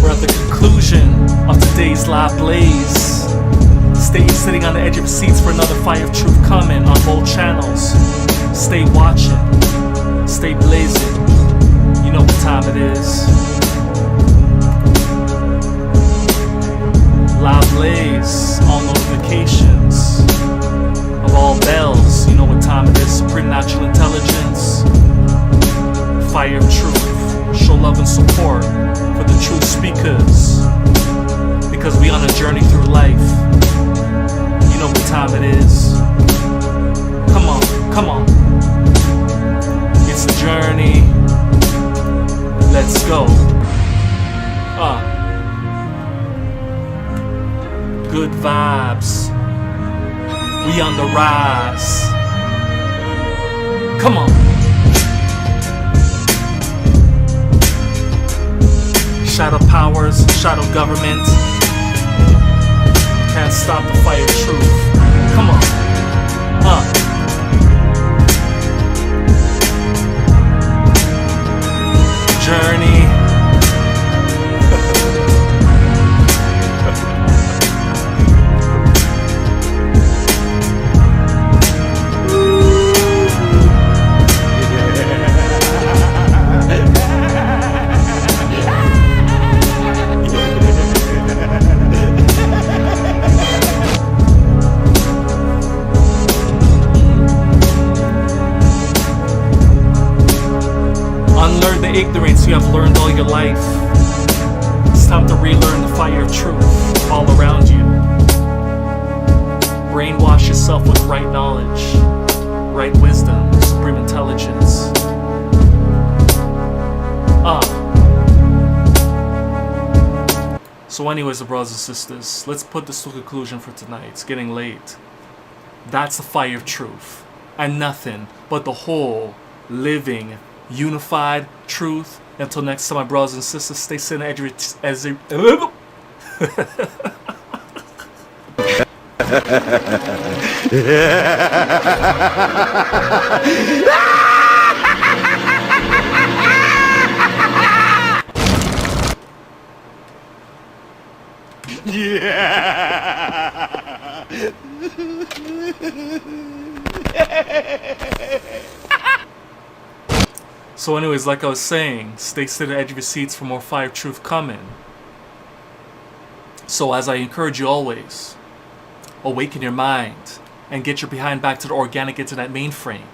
S1: We're at the conclusion of today's live blaze. Stay sitting on the edge of your seats for another fire of truth coming on both channels. Stay watching, stay blazing. You know what time it is. Live blaze, all notifications of all bells. You know what time it is. Supreme natural intelligence, fire of truth. Show love and support for the true speakers, because we on a journey through life. You know what time it is. Come on, come on. It's a journey. Let's go. Good vibes. We on the rise. Come on. Shadow powers, shadow government can't stop the fire of truth. Come on. Journey. Unlearn the ignorance you have learned all your life. It's time to relearn the fire of truth all around you. Brainwash yourself with right knowledge, right wisdom, supreme intelligence. So anyways, brothers and sisters, let's put this to a conclusion for tonight. It's getting late. That's the fire of truth, and nothing but the whole, living, unified truth. Until next time, my brothers and sisters, stay sitting at your as a So anyways, like I was saying, stay still at the edge of your seats for more fire truth coming. So as I encourage you always, awaken your mind and get your behind back to the organic internet mainframe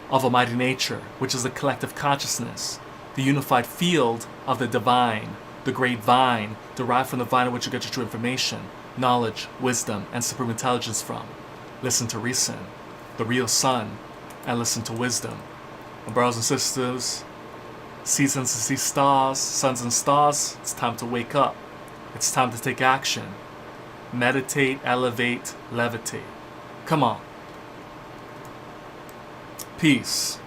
S1: of Almighty Nature, which is the collective consciousness, the unified field of the divine, the great vine, derived from the vine in which you get your true information, knowledge, wisdom, and supreme intelligence from. Listen to reason, the real sun, and listen to wisdom. My brothers and sisters, seasons to see stars, suns and stars, it's time to wake up. It's time to take action. Meditate, elevate, levitate. Come on. Peace.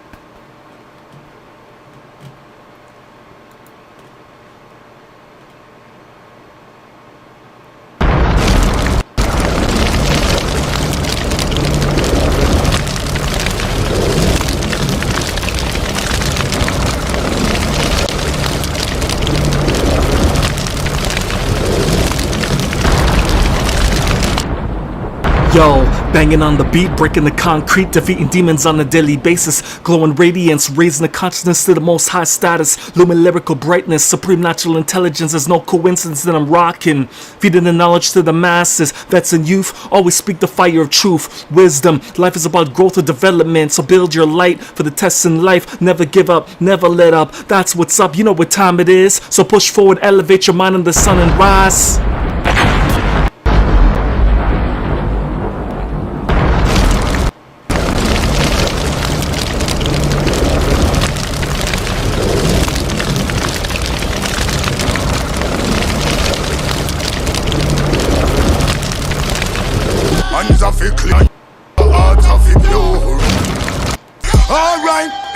S1: Yo, banging on the beat, breaking the concrete, defeating demons on a daily basis, glowing radiance, raising the consciousness to the most high status, Lumen lyrical brightness, supreme natural intelligence. There's no coincidence that I'm rocking, feeding the knowledge to the masses, vets and youth, always speak the fire of truth, wisdom. Life is about growth or development, so build your light for the tests in life. Never give up, never let up, that's what's up. You know what time it is, so push forward, elevate your mind in the sun and rise.
S2: Hands off it clean, hearts off it pure. Alright.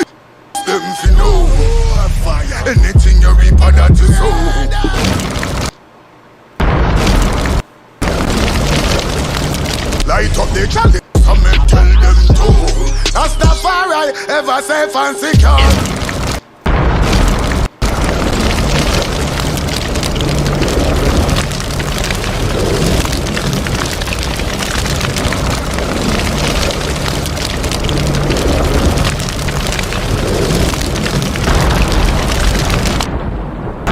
S2: chalice, come and tell them too. Rastafari ever say fancy car.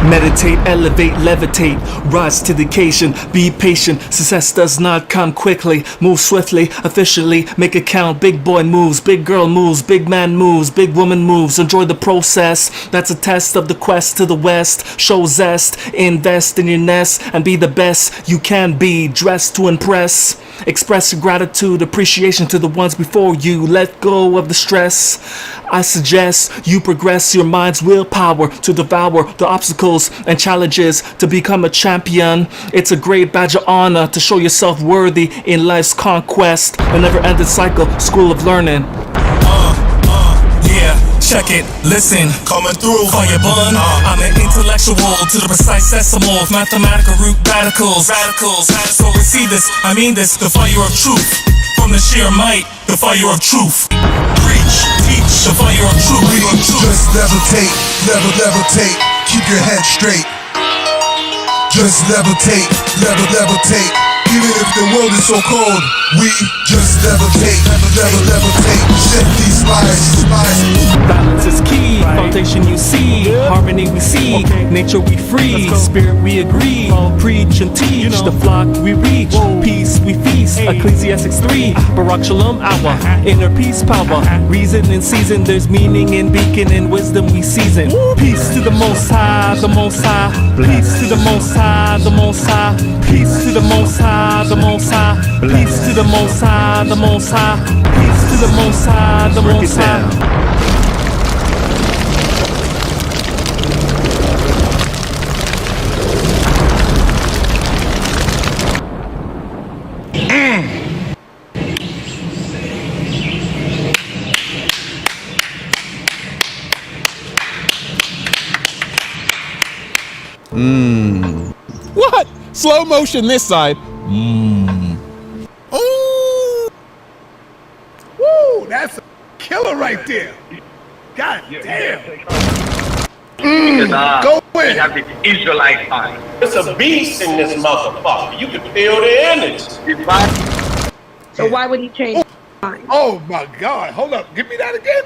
S1: Meditate, elevate, levitate, rise to the occasion, be patient, success does not come quickly, move swiftly, officially, make it count, big boy moves, big girl moves, big man moves, big woman moves, enjoy the process, that's a test of the quest to the west, show zest, invest in your nest, and be the best you can be, dressed to impress, express your gratitude, appreciation to the ones before you, let go of the stress, I suggest you progress your mind's willpower to devour the obstacles and challenges to become a champion. It's a great badge of honor to show yourself worthy in life's conquest, a never-ending cycle, school of learning.
S9: Yeah, check it, listen, coming through for your bun. I'm an intellectual to the precise decimal of mathematical root radicals. So receive this, I mean this, the fire of truth. From the sheer might, the fire of truth. Preach, teach, the fire of truth.
S2: We just levitate, levitate. Keep your head straight. Just levitate, levitate. Even if the world is so cold, we just levitate, levitate. Shed these lies.
S1: Balance is key, foundation you see, harmony we seek, nature we free, spirit we agree, preach and teach, the flock we reach, peace we feast, Ecclesiastics 3, Barak Shalom hour, inner peace power, reason in season, there's meaning in beacon and wisdom we season, peace to the most high, peace to the most high, the most high, peace to the most high, the most high, peace to the most high, the most high, peace to the most high, the most high.
S7: What? Slow motion this side.
S4: Ooh, woo, that's a killer right there. God damn. Go in.
S5: You have the Israelite mind. It's a beast in this motherfucker. You can feel the energy.
S6: So why would he change his mind?
S4: Oh my God, hold up, give me that again.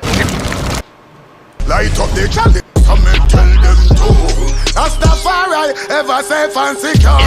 S2: Light up the chalice, come and tell them too. Rastafari ever say fancy car.